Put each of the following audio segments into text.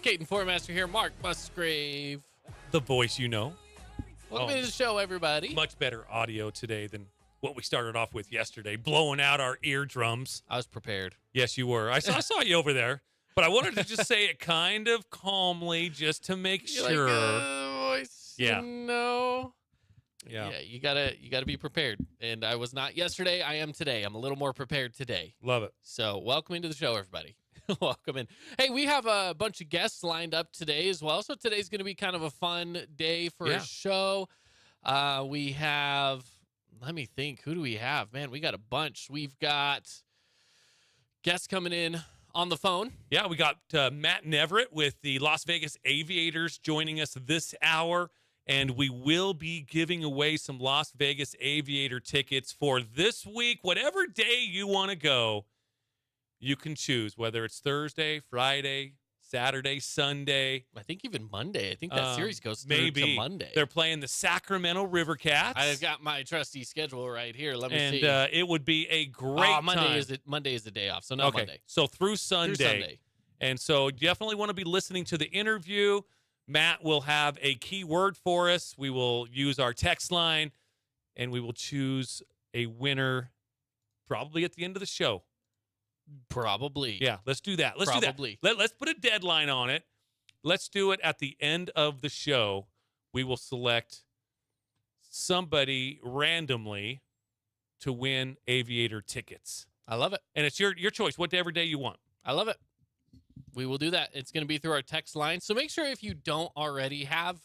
Caden Formaster here, Mark Musgrave. The voice you know. Welcome to the show, everybody. Much better audio today than what we started off with yesterday, blowing out our eardrums. I was prepared. Yes, you were. I saw you over there, but I wanted to just say it kind of calmly just to make sure. Voice, Yeah. No. Yeah. Yeah, you gotta be prepared. And I was not yesterday. I am today. I'm a little more prepared today. Love it. So welcome into the show, everybody. Welcome in. Hey, we have a bunch of guests lined up today as well. So today's going to be kind of a fun day for a show. We have, let me think, who do we have? Man, we got a bunch. We've got guests coming in on the phone. Yeah, we got Matt Neverett with the Las Vegas Aviators joining us this hour. And we will be giving away some Las Vegas Aviator tickets for this week. Whatever day you want to go, you can choose, whether it's Thursday, Friday, Saturday, Sunday. I think even Monday. I think that series goes through maybe to Monday. They're playing the Sacramento River Cats. I've got my trusty schedule right here. Let me see. And it would be a great Monday time. Monday is the day off, so not Monday. So through Sunday. And so definitely want to be listening to the interview. Matt will have a key word for us. We will use our text line, and we will choose a winner probably at the end of the show. Probably. Yeah, let's do that. Let's do that. Let's put a deadline on it. Let's do it at the end of the show. We will select somebody randomly to win Aviator tickets. I love it. And it's your choice, whatever day you want. I love it. We will do that. It's going to be through our text line. So make sure if you don't already have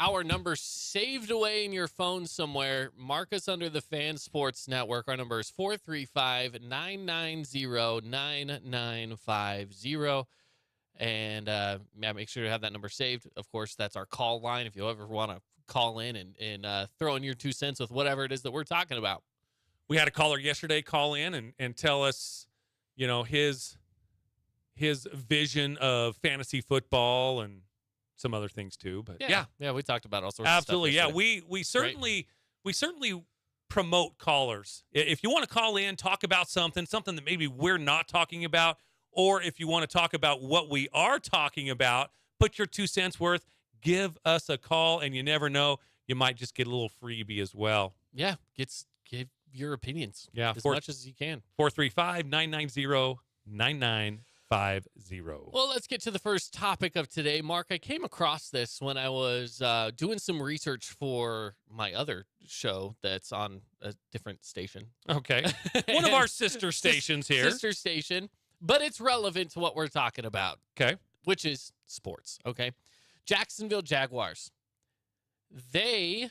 our number saved away in your phone somewhere, mark us under the Fan Sports Network. Our number is 435-990-9950. And make sure to have that number saved. Of course, that's our call line if you ever want to call in and throw in your 2 cents with whatever it is that we're talking about. We had a caller yesterday call in and tell us, you know, his vision of fantasy football and some other things too. But yeah, we talked about all sorts absolutely. of stuff. We certainly promote callers. If you want to call in, talk about something that maybe we're not talking about, or if you want to talk about what we are talking about, put your 2 cents worth, give us a call, and you never know, you might just get a little freebie as well. Yeah, give your opinions as much as you can. 435-990-9950. Well, let's get to the first topic of today. Mark, I came across this when I was doing some research for my other show that's on a different station. Okay. One of our sister stations here. Sister station, but it's relevant to what we're talking about. Okay. Which is sports, okay? Jacksonville Jaguars. They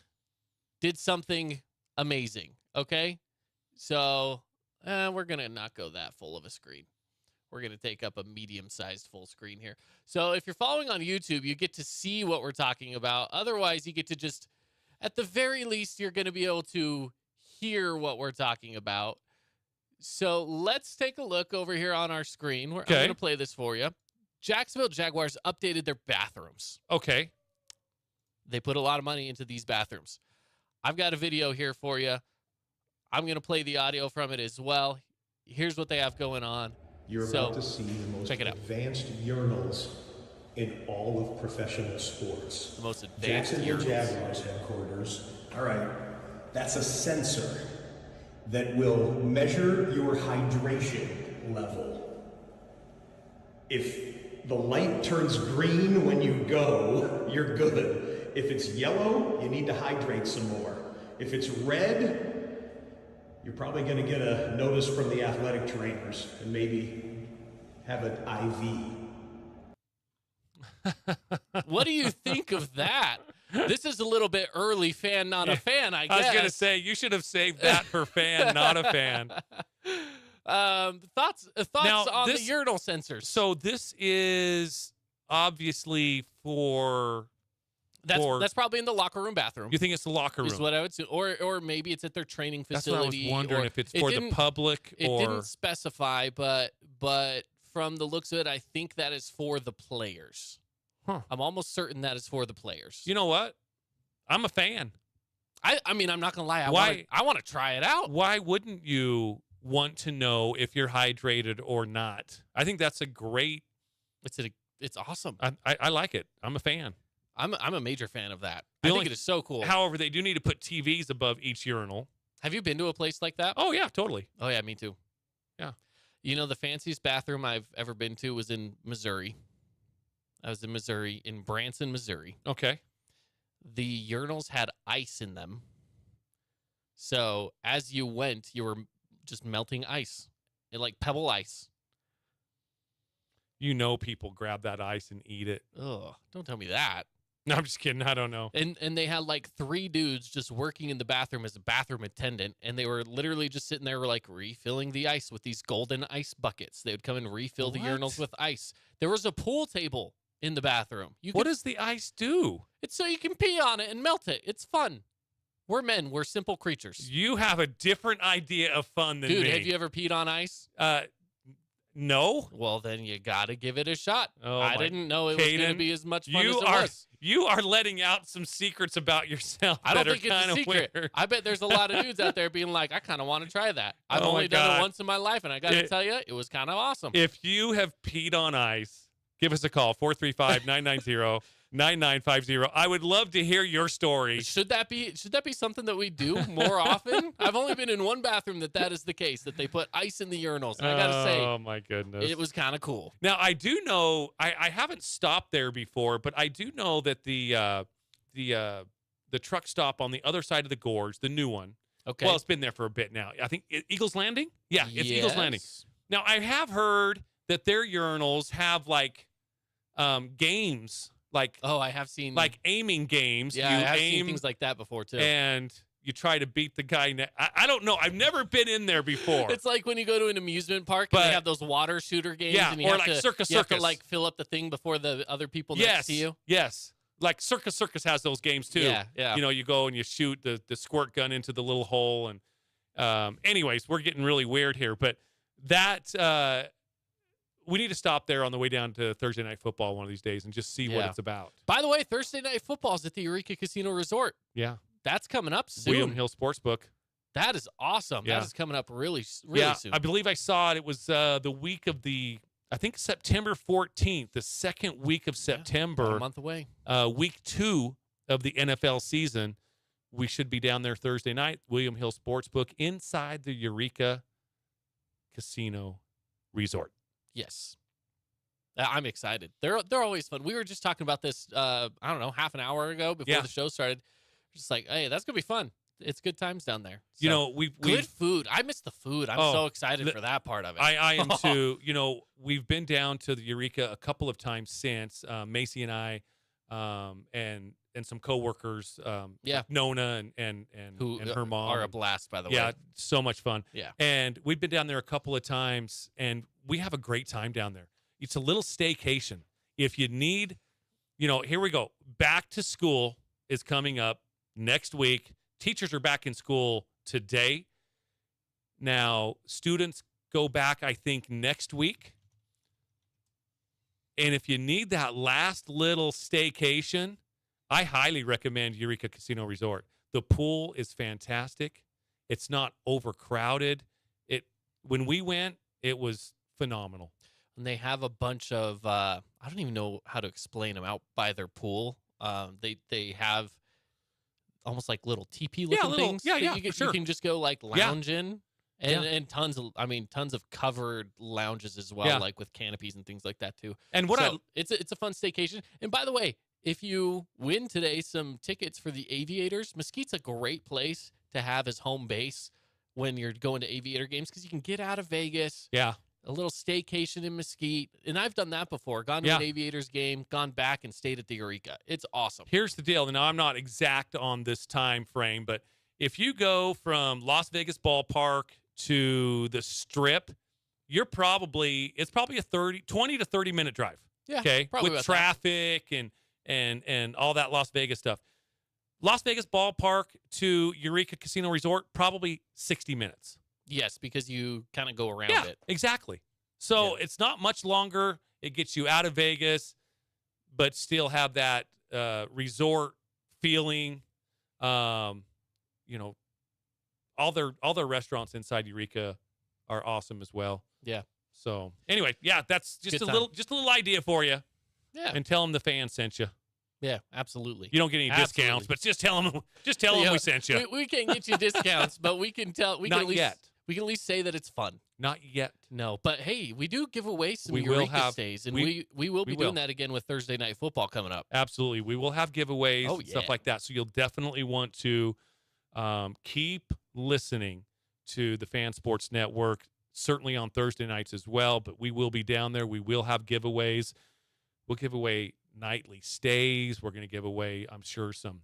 did something amazing, okay? So we're going to not go that full of a screen. We're going to take up a medium-sized full screen here. So if you're following on YouTube, you get to see what we're talking about. Otherwise, you get to just, at the very least, you're going to be able to hear what we're talking about. So let's take a look over here on our screen. I'm going to play this for you. Jacksonville Jaguars updated their bathrooms. Okay. They put a lot of money into these bathrooms. I've got a video here for you. I'm going to play the audio from it as well. Here's what they have going on. You're about to see the most advanced urinals in all of professional sports. The most advanced Jacksonville Jaguars headquarters. All right, that's a sensor that will measure your hydration level. If the light turns green when you go, you're good. If it's yellow, you need to hydrate some more. If it's red, you're probably going to get a notice from the athletic trainers and maybe have an IV. What do you think of that? This is a little bit early fan, not a fan, I guess. I was going to say, you should have saved that for fan, not a fan. Thoughts now, on the urinal sensors? So this is obviously for... That's probably in the locker room bathroom. You think it's the locker room? Is what I would say. Or maybe it's at their training facility. That's what I was wondering, if it's for the public or... It didn't specify, but from the looks of it, I think that is for the players. Huh. I'm almost certain that is for the players. You know what? I'm a fan. I mean, I'm not going to lie. I want to try it out. Why wouldn't you want to know if you're hydrated or not? I think that's a great... It's awesome. I like it. I'm a fan. I'm a major fan of that. The I only- think it is so cool. However, they do need to put TVs above each urinal. Have you been to a place like that? Oh, yeah, totally. Oh, yeah, me too. Yeah. You know, the fanciest bathroom I've ever been to was in Missouri. I was in Missouri, in Branson, Missouri. Okay. The urinals had ice in them. So as you went, you were just melting ice, like pebble ice. You know people grab that ice and eat it. Ugh, don't tell me that. No, I'm just kidding. I don't know. And they had like 3 dudes just working in the bathroom as a bathroom attendant, and they were literally just sitting there like refilling the ice with these golden ice buckets. They would come and refill the What? urinals with ice. There was a pool table in the bathroom. What does the ice do? It's so you can pee on it and melt it. It's fun. We're men. We're simple creatures. You have a different idea of fun than Dude, me. have you ever peed on ice? No. Well, then you got to give it a shot. Oh, I my- didn't know it was going to Caden, be as much fun as it are was. you are letting out some secrets about yourself I don't that think are it's kind a of secret. weird. I bet there's a lot of dudes out there being like, I kind of want to try that. I've Oh my only done God. it once in my life, and I got to tell you, it was kind of awesome. If you have peed on ice, give us a call, 435-990-9950. I would love to hear your story. Should that be something that we do more often? I've only been in one bathroom that is the case, that they put ice in the urinals. And I got to say, Oh, my goodness. it was kind of cool. Now, I do know, I haven't stopped there before, but I do know that the truck stop on the other side of the gorge, the new one, Okay. well, it's been there for a bit now. I think Eagles Landing? Yeah, it's Eagles Landing. Yes. Now, I have heard that their urinals have, like, games, like Oh, I have seen. aiming games. yeah, You I have aim seen things like that before, too. and you try to beat the guy. I don't know. I've never been in there before. It's like when you go to an amusement park and But- they have those water shooter games. Yeah, and you or have like to, Circus you have to Circus. like fill up the thing before the other people next Yes, to you. yes. Like Circus has those games too. Yeah, yeah. You know, you go and you shoot the squirt gun into the little hole. And anyways, we're getting really weird here. But that we need to stop there on the way down to Thursday Night Football one of these days and just see what Yeah. it's about. By the way, Thursday Night Football is at the Eureka Casino Resort. Yeah. That's coming up soon. William Hill Sportsbook. That is awesome. Yeah. That is coming up really Yeah, soon. I believe I saw it. It was the week of I think September 14th, the second week of About September. a month away. Week 2 of the NFL season. We should be down there Thursday night, William Hill Sportsbook, inside the Eureka Casino Resort. Yes. I'm excited. They're always fun. We were just talking about this, I don't know, half an hour ago before Yeah. the show started. Just like, hey, that's going to be fun. It's good times down there. You So, know, we've good food. I miss the food. I'm Oh, so excited the- for that part of it. I am too. You know, we've been down to the Eureka a couple of times since. Macy and I, and some coworkers, Yeah. like Nona and Who her mom are a blast, by the yeah, way. so much fun. Yeah. And we've been down there a couple of times, and we have a great time down there. It's a little staycation. If you need, here we go. Back to school is coming up next week. Teachers are back in school today. Now, students go back, I think, next week. And if you need that last little staycation, I highly recommend Eureka Casino Resort. The pool is fantastic. It's not overcrowded. When we went, it was phenomenal. And they have a bunch of, I don't even know how to explain them, out by their pool. They have almost like little teepee looking little- things. yeah, that yeah, you, for sure. you can just go like Yeah. lounge in. And tons of covered lounges as well, Yeah. like with canopies and things like that too. And what So it's a fun staycation. And by the way, if you win today some tickets for the Aviators, Mesquite's a great place to have as home base when you're going to Aviator games, because you can get out of Vegas, yeah. a little staycation in Mesquite. And I've done that before. Gone to Yeah. an Aviators game, gone back and stayed at the Eureka. It's awesome. Here's the deal. Now, I'm not exact on this time frame, but if you go from Las Vegas Ballpark to the Strip, it's probably a 20 to 30 minute drive. Yeah, Okay. probably With about that. traffic and all that Las Vegas stuff. Las Vegas Ballpark to Eureka Casino Resort, probably 60 minutes. Yes, because you kind of go around Yeah, it. exactly. So Yeah. it's not much longer. It gets you out of Vegas, but still have that resort feeling. All their restaurants inside Eureka are awesome as well. Yeah. So anyway, yeah, that's just Good a time. little idea for you. Yeah. and tell them the fans sent you. Yeah, absolutely. You don't get any discounts, but just tell them we sent you. We can't get you discounts, but we can tell. We Not can at least, yet. We can at least say that it's fun. Not yet. No, but hey, we do give away some We will Eureka have- stays, and we- we will be we will. doing that again with Thursday Night Football coming up. Absolutely. We will have giveaways Oh, and stuff yeah. like that. So you'll definitely want to keep listening to the Fan Sports Network, certainly on Thursday nights as well. But we will be down there. We will have giveaways. We'll give away nightly stays. We're going to give away, I'm sure, some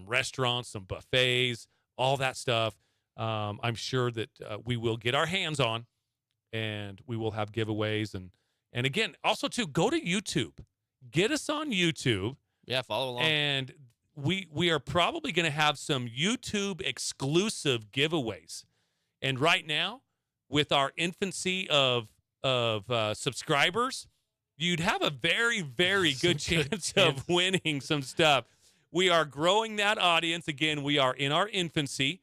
restaurants, some buffets, all that stuff. I'm sure that we will get our hands on, and we will have giveaways. And again, also to go to YouTube, get us on YouTube, Yeah, follow along. and we are probably going to have some YouTube exclusive giveaways. And right now, with our infancy of subscribers, you'd have a very, very good chance of winning some stuff. We are growing that audience. Again, we are in our infancy.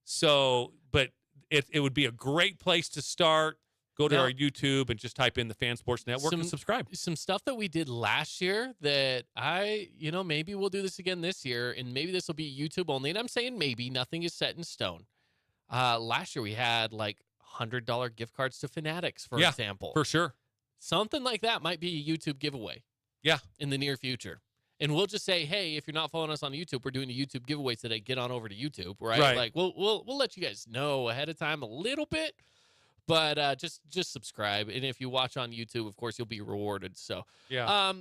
So, but it would be a great place to start. Go to Now- our YouTube and just type in the Fan Sports Network and subscribe. Some stuff that we did last year that maybe we'll do this again this year, and maybe this will be YouTube only. And I'm saying maybe, nothing is set in stone. Last year we had like $100 gift cards to Fanatics, for example. For sure. Something like that might be a YouTube giveaway. Yeah. In the near future. And we'll just say, hey, if you're not following us on YouTube, we're doing a YouTube giveaway today. Get on over to YouTube, right? Right. Like we'll let you guys know ahead of time a little bit, but just subscribe. And if you watch on YouTube, of course, you'll be rewarded. So Yeah.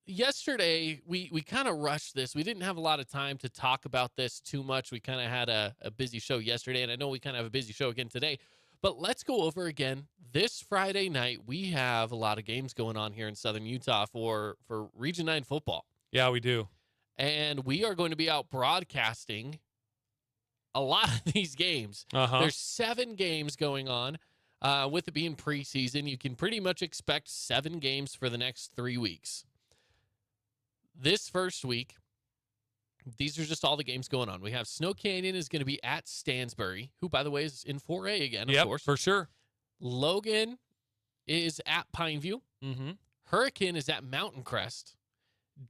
Yesterday we kind of rushed this. We didn't have a lot of time to talk about this too much. We kind of had a busy show yesterday, and I know we kind of have a busy show again today. But let's go over again. This Friday night, we have a lot of games going on here in Southern Utah for Region 9 football. Yeah, we do. And we are going to be out broadcasting a lot of these games. Uh-huh. There's 7 games going on. With it being preseason, you can pretty much expect 7 games for the next 3 weeks. This first week, these are just all the games going on. We have Snow Canyon is going to be at Stansbury, who, by the way, is in 4A again, of course. For sure. Logan is at Pineview. Mm-hmm. Hurricane is at Mountain Crest.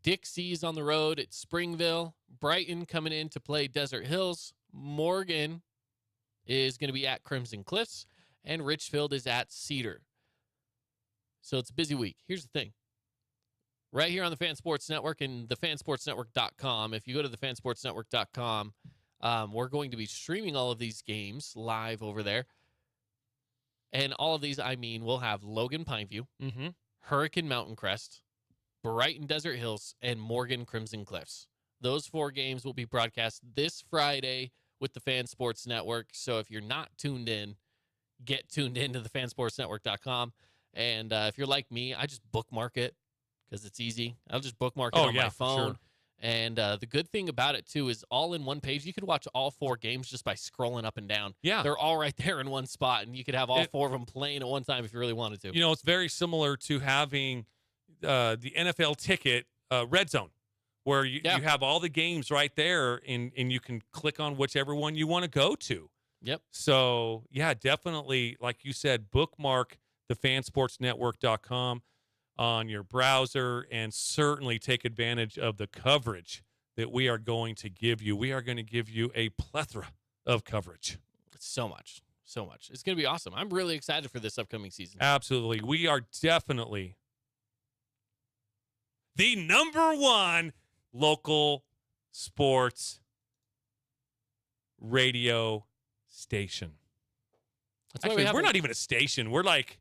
Dixie is on the road at Springville. Brighton coming in to play Desert Hills. Morgan is going to be at Crimson Cliffs. And Richfield is at Cedar. So it's a busy week. Here's the thing. Right here on the Fan Sports Network and thefansportsnetwork.com. If you go to thefansportsnetwork.com, we're going to be streaming all of these games live over there. And all of these, we'll have Logan Pineview, Mm-hmm. Hurricane Mountain Crest, Brighton Desert Hills, and Morgan Crimson Cliffs. Those 4 games will be broadcast this Friday with the Fan Sports Network. So if you're not tuned in, get tuned in to thefansportsnetwork.com. And if you're like me, I just bookmark it because it's easy. I'll just bookmark it on my phone. Sure. And the good thing about it, too, is all in one page. You could watch all 4 games just by scrolling up and down. Yeah. They're all right there in one spot, and you could have all 4 of them playing at one time if you really wanted to. You know, it's very similar to having the NFL ticket Red Zone, where you have all the games right there, and you can click on whichever one you want to go to. Yep. So, yeah, definitely, like you said, bookmark thefansportsnetwork.com on your browser, and certainly take advantage of the coverage that we are going to give you. We are going to give you a plethora of coverage. So much. It's going to be awesome. I'm really excited for this upcoming season. Absolutely. We are definitely the #1 local sports radio station. That's why Actually, we we're not even a station. We're like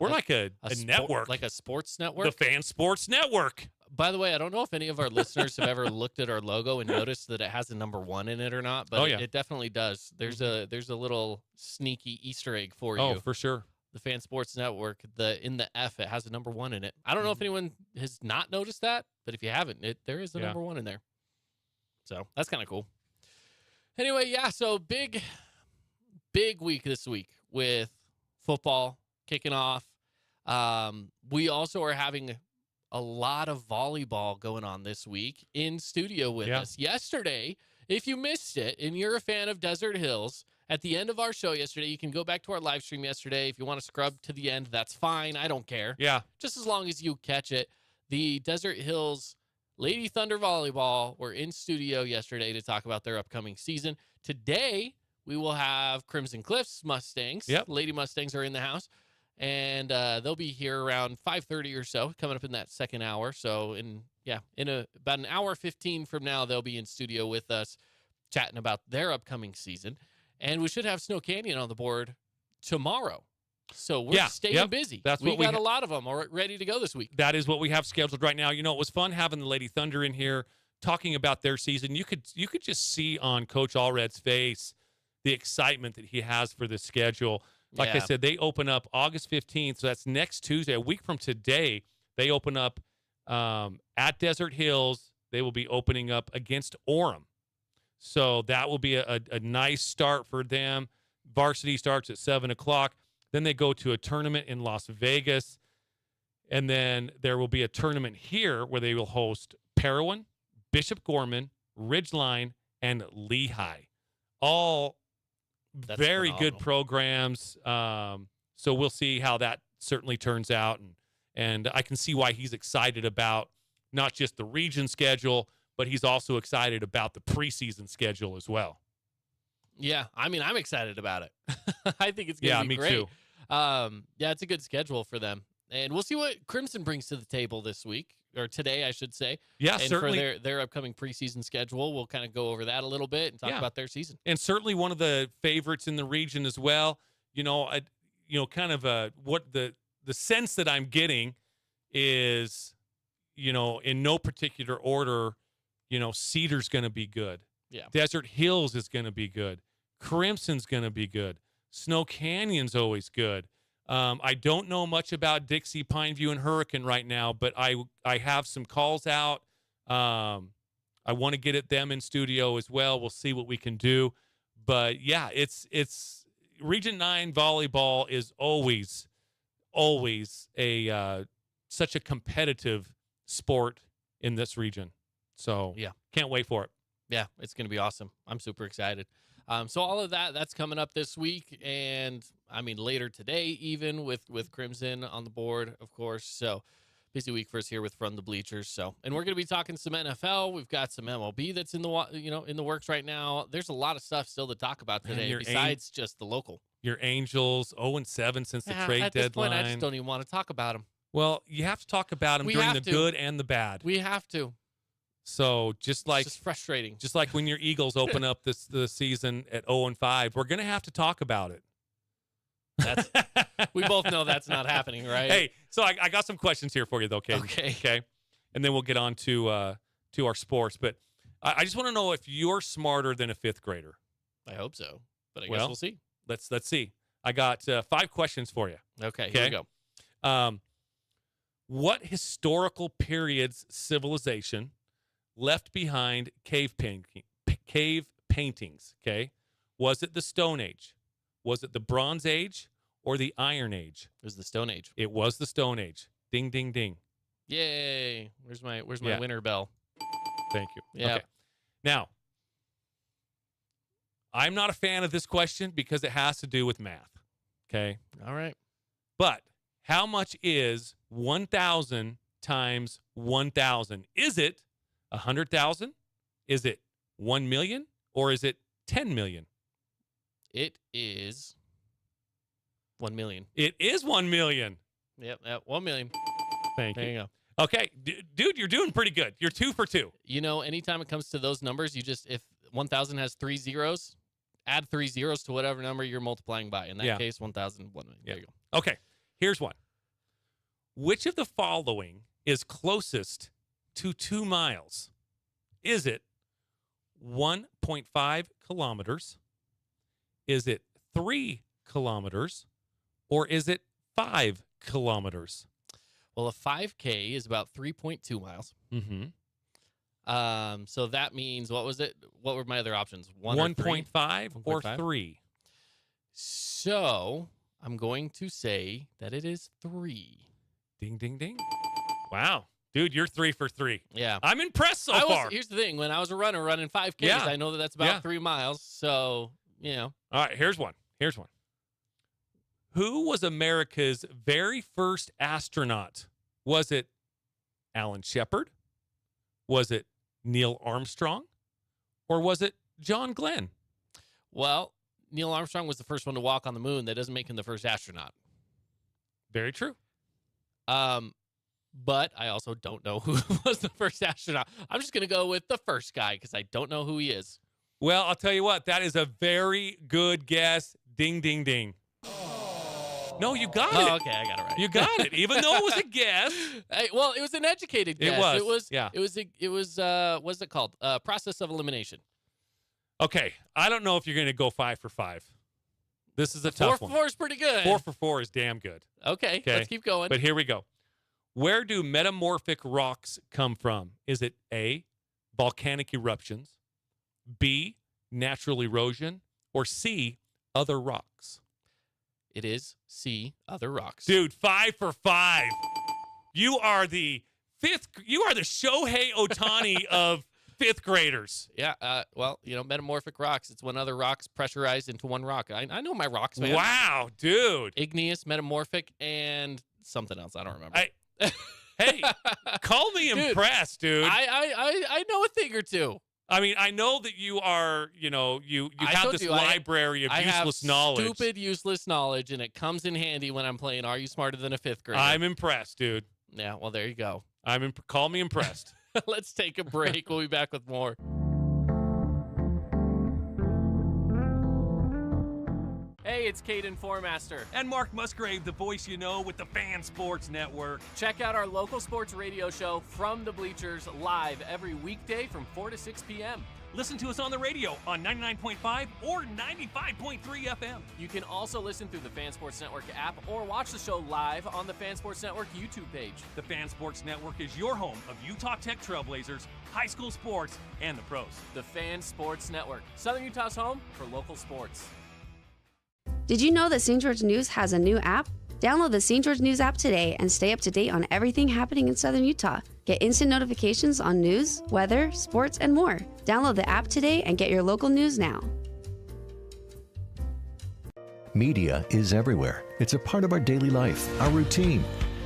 a network. Like a sports network. The Fan Sports Network. By the way, I don't know if any of our listeners have ever looked at our logo and noticed that it has a #1 in it or not, but it definitely does. There's a little sneaky Easter egg for you. Oh, for sure. The Fan Sports Network, in the F, it has a #1 in it. I don't know if anyone has not noticed that, but if you haven't, there is a #1 in there. So that's kind of cool. Anyway, yeah, so big week this week with football kicking off. We also are having a lot of volleyball going on this week in studio with us. Yesterday, if you missed it and you're a fan of Desert Hills At the end of our show yesterday, you can go back to our live stream yesterday. If you want to scrub to the end, that's fine. I don't care. Yeah. Just as long as you catch it. The Desert Hills Lady Thunder Volleyball were in studio yesterday to talk about their upcoming season. Today, we will have Crimson Cliffs Mustangs. Yep. Lady Mustangs are in the house. And they'll be here around 5:30 or so, coming up in that second hour. So, about an hour 15 from now, they'll be in studio with us chatting about their upcoming season. And we should have Snow Canyon on the board tomorrow. So we're staying busy. We got a lot of them ready to go this week. That is what we have scheduled right now. You know, it was fun having the Lady Thunder in here talking about their season. You could just see on Coach Allred's face the excitement that he has for this schedule. Like I said, they open up August 15th, so that's next Tuesday. A week from today, they open up at Desert Hills. They will be opening up against Orem. So that will be a nice start for them. Varsity starts at 7 o'clock. Then they go to a tournament in Las Vegas. And then there will be a tournament here where they will host Parowan, Bishop Gorman, Ridgeline, and Lehigh. All very good programs. So we'll see how that certainly turns out. And I can see why he's excited about not just the region schedule, but he's also excited about the preseason schedule as well. Yeah, I mean, I'm excited about it. I think it's going to be great. Yeah, me too. It's a good schedule for them. And we'll see what Crimson brings to the table this week, or today, I should say. Yeah, and certainly. For their upcoming preseason schedule, we'll kind of go over that a little bit and talk about their season. And certainly one of the favorites in the region as well. You know, what the sense that I'm getting is, you know, in no particular order, you know, Cedar's going to be good. Yeah. Desert Hills is going to be good. Crimson's going to be good. Snow Canyon's always good. I don't know much about Dixie, Pineview, and Hurricane right now, but I have some calls out. I want to get at them in studio as well. We'll see what we can do. But yeah, it's Region 9 volleyball is always a such a competitive sport in this region. So yeah, can't wait for it. Yeah, it's going to be awesome. I'm super excited. So all of that's coming up this week, and I mean later today, even with Crimson on the board, of course. So busy week for us here with From the Bleachers. So, and we're going to be talking some NFL. We've got some MLB that's in the works right now. There's a lot of stuff still to talk about today, besides just the local. Your Angels 0-7 since the trade at deadline. This point, I just don't even want to talk about them. Well, you have to talk about them during the good and the bad. We have to. So it's just frustrating. Just like when your Eagles open up the season at 0-5, we're going to have to talk about it. We both know that's not happening, right? Hey, so I got some questions here for you, though, Caden. Okay. And then we'll get on to our sports. But I just want to know if you're smarter than a fifth grader. I hope so, but I guess we'll see. Let's see. I got 5 questions for you. Okay, here we go. What historical period's civilization left behind cave paintings? Okay, was it the Stone Age? Was it the Bronze Age or the Iron Age? It was the Stone Age. It was the Stone Age. Ding, ding, ding. Yay! Where's my winner bell? Thank you. Yeah. Okay. Now, I'm not a fan of this question because it has to do with math. Okay. All right. But how much is 1,000 times 1,000? Is it 100,000? Is it 1 million? Or is it 10 million? It is 1 million. It is 1 million. Yep, 1 million. Thank you. There you go. Okay, dude, you're doing pretty good. You're 2 for 2. You know, anytime it comes to those numbers, if 1,000 has 3 zeros, add 3 zeros to whatever number you're multiplying by. In that case, 1,000, 1 million. There you go. Okay, here's one. Which of the following is closest to 2 miles? Is it 1.5 kilometers? Is it 3 kilometers? Or is it 5 kilometers? Well, a 5K is about 3.2 miles. Mm-hmm. So that means, what was it? What were my other options? 1.5 or 3? So I'm going to say that it is 3. Ding, ding, ding. Wow. Dude, you're 3 for 3. Yeah. I'm impressed so far. Here's the thing. When I was a runner running 5Ks, I know that's about 3 miles. So, All right, here's one. Who was America's very first astronaut? Was it Alan Shepard? Was it Neil Armstrong? Or was it John Glenn? Well, Neil Armstrong was the first one to walk on the moon. That doesn't make him the first astronaut. Very true. But I also don't know who was the first astronaut. I'm just going to go with the first guy because I don't know who he is. Well, I'll tell you what. That is a very good guess. Ding, ding, ding. No, you got it. Oh, okay, I got it right. You got it, even though it was a guess. Hey, well, it was an educated guess. It was. Yeah. It was. What's it called? Process of elimination. Okay, I don't know if you're going to go 5 for 5. This is a tough 4 one. for 4 is pretty good. 4 for 4 is damn good. Okay, let's keep going. But here we go. Where do metamorphic rocks come from? Is it A, volcanic eruptions, B, natural erosion, or C, other rocks? It is C, other rocks. Dude, 5 for 5. You are the Shohei Ohtani of 5th graders. Yeah, well, metamorphic rocks. It's when other rocks pressurized into one rock. I know my rocks, man. Wow, dude. Igneous, metamorphic, and something else. I don't remember. Hey, call me impressed, dude. I know a thing or two. I mean, I know that you are, you have this library of useless knowledge. Stupid, useless knowledge, and it comes in handy when I'm playing Are You Smarter Than a 5th Grader? I'm impressed, dude. Yeah, well, there you go. Call me impressed. Let's take a break. We'll be back with more. Hey, it's Caden Formaster. And Mark Musgrave, the voice you know with the Fan Sports Network. Check out our local sports radio show, From the Bleachers, live every weekday from 4 to 6 p.m. Listen to us on the radio on 99.5 or 95.3 FM. You can also listen through the Fan Sports Network app or watch the show live on the Fan Sports Network YouTube page. The Fan Sports Network is your home of Utah Tech Trailblazers, high school sports, and the pros. The Fan Sports Network, Southern Utah's home for local sports. Did you know that St. George News has a new app? Download the St. George News app today and stay up to date on everything happening in Southern Utah. Get instant notifications on news, weather, sports, and more. Download the app today and get your local news now. Media is everywhere. It's a part of our daily life, our routine,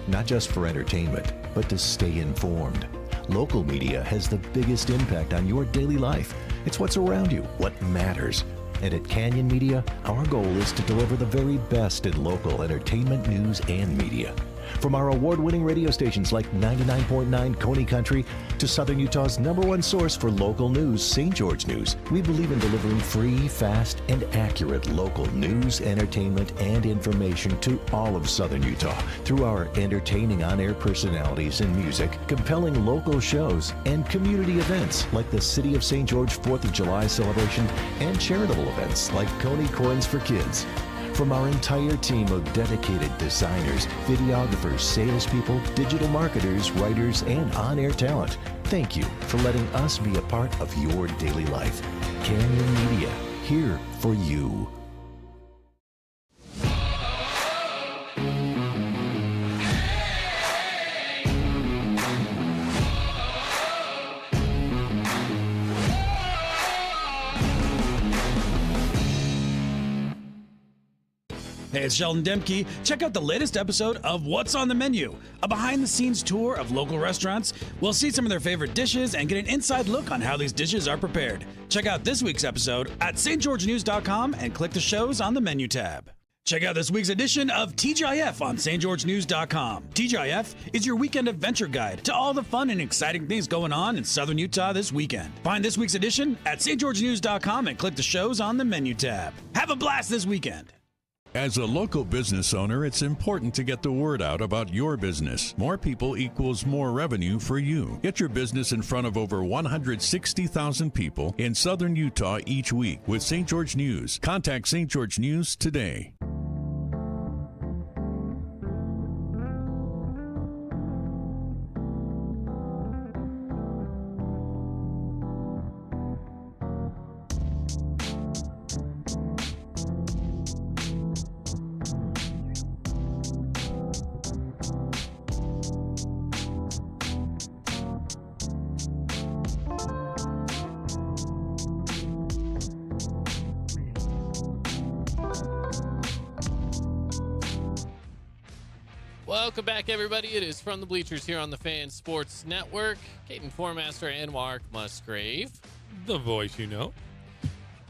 not just for entertainment, but to stay informed. Local media has the biggest impact on your daily life. It's what's around you, what matters. And at Canyon Media, our goal is to deliver the very best in local entertainment, news, and media. From our award-winning radio stations like 99.9 Coney Country to Southern Utah's #1 source for local news, St. George News, we believe in delivering free, fast, and accurate local news, entertainment, and information to all of Southern Utah through our entertaining on-air personalities and music, compelling local shows, and community events like the City of St. George 4th of July celebration and charitable events like Coney Corns for Kids. From our entire team of dedicated designers, videographers, salespeople, digital marketers, writers, and on-air talent, thank you for letting us be a part of your daily life. Canyon Media, here for you. Hey, it's Sheldon Demke. Check out the latest episode of What's on the Menu, a behind-the-scenes tour of local restaurants. We'll see some of their favorite dishes and get an inside look on how these dishes are prepared. Check out this week's episode at stgeorgenews.com and click the shows on the menu tab. Check out this week's edition of TGIF on stgeorgenews.com. TGIF is your weekend adventure guide to all the fun and exciting things going on in Southern Utah this weekend. Find this week's edition at stgeorgenews.com and click the shows on the menu tab. Have a blast this weekend. As a local business owner, it's important to get the word out about your business. More people equals more revenue for you. Get your business in front of over 160,000 people in Southern Utah each week with St. George News. Contact St. George News today. Welcome back, everybody. It is From the Bleachers here on the Fan Sports Network. Caden Formaster and Mark Musgrave. The voice you know.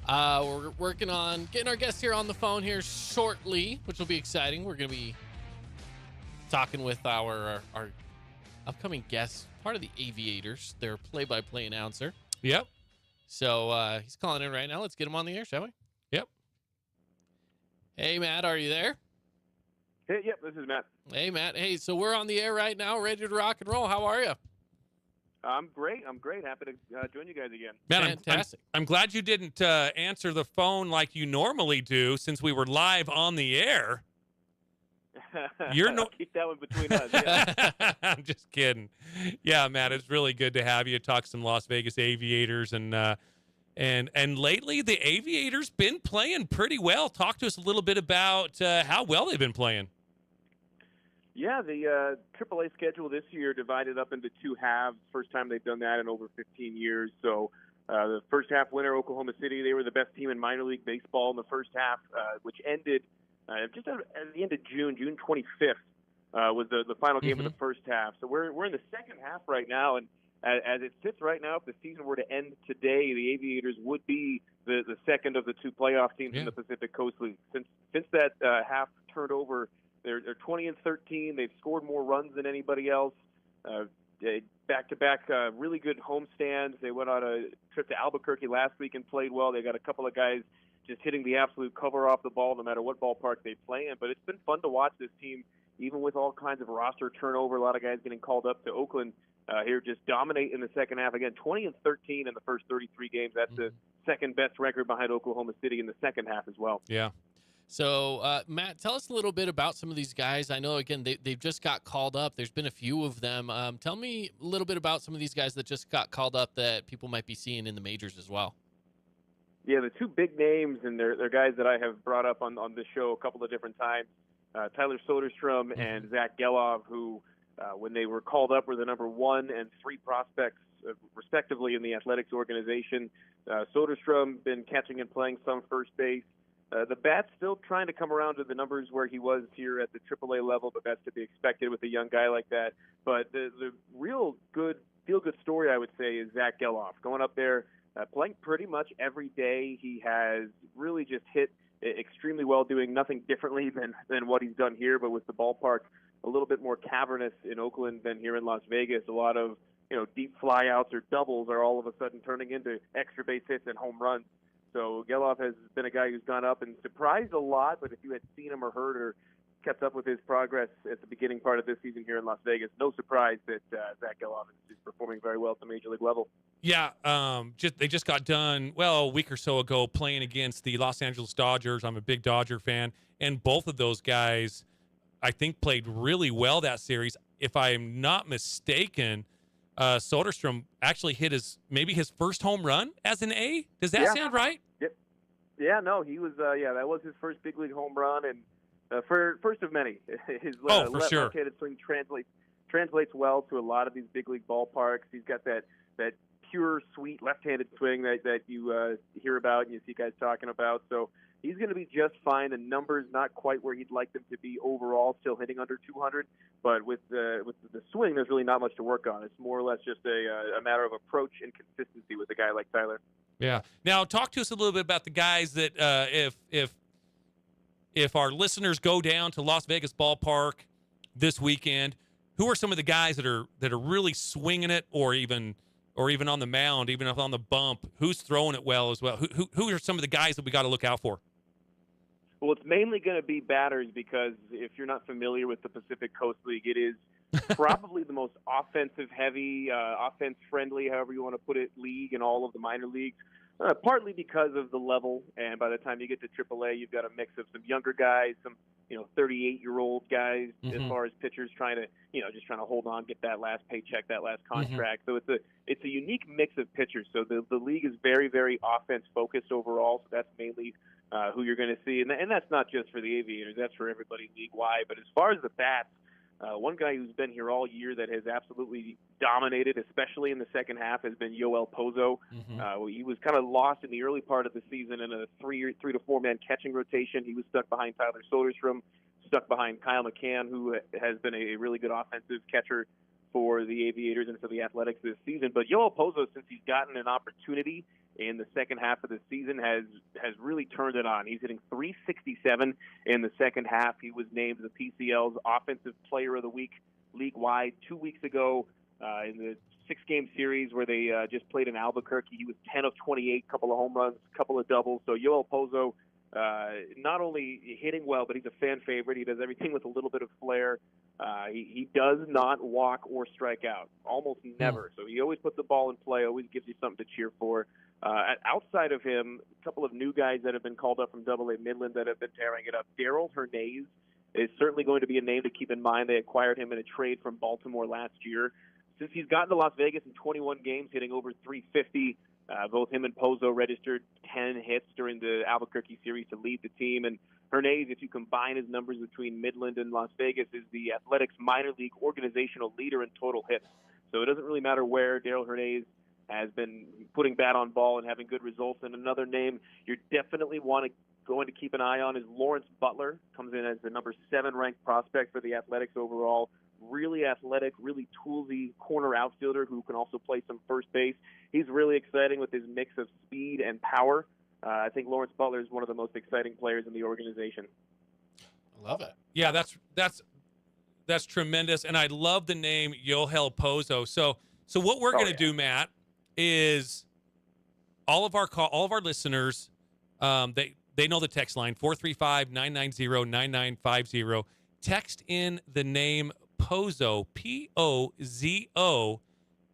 We're working on getting our guest here on the phone here shortly, which will be exciting. We're going to be talking with our upcoming guest, part of the Aviators, their play-by-play announcer. Yep. So he's calling in right now. Let's get him on the air, shall we? Yep. Hey, Matt, are you there? Hey, yep, this is Matt. Hey, Matt. Hey, so we're on the air right now, ready to rock and roll. How are you? I'm great. Happy to join you guys again. Man, Fantastic. I'm glad you didn't answer the phone like you normally do, since we were live on the air. You're no. Keep that one between us. Yeah. I'm just kidding. Yeah, Matt, it's really good to have you talk some Las Vegas Aviators, and lately the Aviators been playing pretty well. Talk to us a little bit about how well they've been playing. Yeah, the AAA schedule this year divided up into two halves. First time they've done that in over 15 years. So the first half winner, Oklahoma City, they were the best team in minor league baseball in the first half, which ended just at the end of June 25th was the final game of the first half. So we're in the second half right now, and as it sits right now, if the season were to end today, the Aviators would be the second of the two playoff teams in the Pacific Coast League. Since that half turned over, they're 20-13. They've scored more runs than anybody else. Back-to-back really good homestands. They went on a trip to Albuquerque last week and played well. They got a couple of guys just hitting the absolute cover off the ball no matter what ballpark they play in. But it's been fun to watch this team, even with all kinds of roster turnover, a lot of guys getting called up to Oakland here, just dominate in the second half. Again, 20-13 in the first 33 games. That's the second best record behind Oklahoma City in the second half as well. Yeah. So, Matt, tell us a little bit about some of these guys. I know, again, they've just got called up. There's been a few of them. Tell me a little bit about some of these guys that just got called up that people might be seeing in the majors as well. Yeah, the two big names, and they're guys that I have brought up on this show a couple of different times, Tyler Soderstrom and Zach Gelov, who, when they were called up, were the number 1 and 3 prospects, respectively, in the athletics organization. Soderstrom been catching and playing some first base. The bat's still trying to come around to the numbers where he was here at the AAA level, but that's to be expected with a young guy like that. But the real good, feel-good story, I would say, is Zach Gelov. Going up there, playing pretty much every day. He has really just hit extremely well, doing nothing differently than what he's done here, but with the ballpark a little bit more cavernous in Oakland than here in Las Vegas. A lot of deep flyouts or doubles are all of a sudden turning into extra base hits and home runs. So Gelov has been a guy who's gone up and surprised a lot, but if you had seen him or heard or kept up with his progress at the beginning part of this season here in Las Vegas, no surprise that Zach Gelov is performing very well at the major league level. Yeah, they just got done, a week or so ago, playing against the Los Angeles Dodgers. I'm a big Dodger fan, and both of those guys, I think, played really well that series. If I'm not mistaken, Soderstrom actually hit his first home run as an A. Does that sound right? Yeah, no, he was. That was his first big league home run, and first of many. His for sure. Left-handed swing translates well to a lot of these big league ballparks. He's got that pure, sweet left-handed swing that you hear about and you see guys talking about. So he's going to be just fine. The numbers not quite where he'd like them to be overall, still hitting under 200. But with the swing, there's really not much to work on. It's more or less just a matter of approach and consistency with a guy like Tyler. Yeah. Now, talk to us a little bit about the guys that if our listeners go down to Las Vegas Ballpark this weekend, who are some of the guys that are really swinging it, or even on the mound, even if on the bump? Who's throwing it well as well? Who are some of the guys that we got to look out for? Well, it's mainly going to be batters, because if you're not familiar with the Pacific Coast League, it is probably the most offensive-heavy, offense-friendly, however you want to put it, league in all of the minor leagues, partly because of the level. And by the time you get to AAA, you've got a mix of some younger guys, some 38-year-old guys, as far as pitchers trying to hold on, get that last paycheck, that last contract. So it's a unique mix of pitchers. So the league is very, very offense-focused overall. So that's mainly who you're going to see. And that's not just for the Aviators. That's for everybody league-wide. But as far as the bats, one guy who's been here all year that has absolutely dominated, especially in the second half, has been Yoel Pozo. He was kind of lost in the early part of the season in a 3 to 4 man catching rotation. He was stuck behind Tyler Soderstrom. stuck behind Kyle McCann, who has been a really good offensive catcher for the Aviators and for the Athletics this season. But Yoel Pozo, since he's gotten an opportunity in the second half of the season, has really turned it on. He's hitting .367 in the second half. He was named the PCL's Offensive Player of the Week league-wide 2 weeks ago in the 6-game series where they just played in Albuquerque. He was 10 of 28, couple of home runs, couple of doubles. So Yoel Pozo, not only hitting well, but he's a fan favorite. He does everything with a little bit of flair. He does not walk or strike out, almost never. So he always puts the ball in play, always gives you something to cheer for. Outside of him, a couple of new guys that have been called up from AA Midland that have been tearing it up. Daryl Hernandez is certainly going to be a name to keep in mind. They acquired him in a trade from Baltimore last year. Since he's gotten to Las Vegas in 21 games, hitting over .350, both him and Pozo registered 10 hits during the Albuquerque series to lead the team. And Hernandez, if you combine his numbers between Midland and Las Vegas, is the Athletics minor league organizational leader in total hits. So it doesn't really matter where. Daryl Hernandez has been putting bat on ball and having good results. And another name you're definitely going to keep an eye on is Lawrence Butler. Comes in as the number 7 ranked prospect for the Athletics overall. Really athletic, really toolsy corner outfielder who can also play some first base. He's really exciting with his mix of speed and power. I think Lawrence Butler is one of the most exciting players in the organization. I love it. Yeah, that's tremendous, and I love the name Yoel Pozo. So what we're going to do, Matt, is all of our listeners, they know the text line 435-990-9950. Text in the name Pozo, Pozo,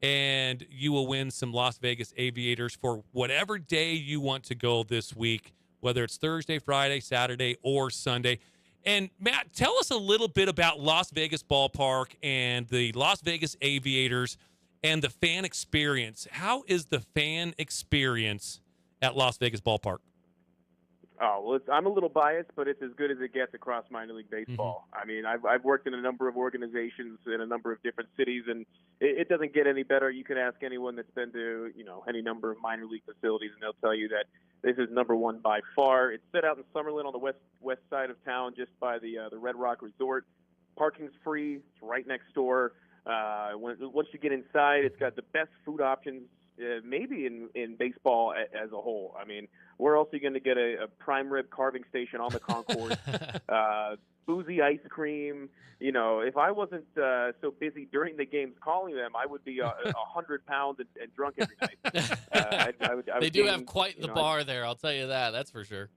and you will win some Las Vegas Aviators for whatever day you want to go this week, whether it's Thursday, Friday, Saturday, or Sunday. And Matt, tell us a little bit about Las Vegas Ballpark and the Las Vegas Aviators and the fan experience. How is the fan experience at Las Vegas Ballpark? Oh, well, I'm a little biased, but it's as good as it gets across minor league baseball. I mean, I've worked in a number of organizations in a number of different cities, and it doesn't get any better. You can ask anyone that's been to, any number of minor league facilities, and they'll tell you that this is number one by far. It's set out in Summerlin on the west side of town, just by the Red Rock Resort. Parking's free. It's right next door. Once you get inside, it's got the best food options maybe in baseball as a whole. I mean, where else are you going to get a prime rib carving station on the concourse? Boozy ice cream. If I wasn't so busy during the games calling them, I would be 100 pounds and drunk every night. They do have quite the bar there, I'll tell you that. That's for sure.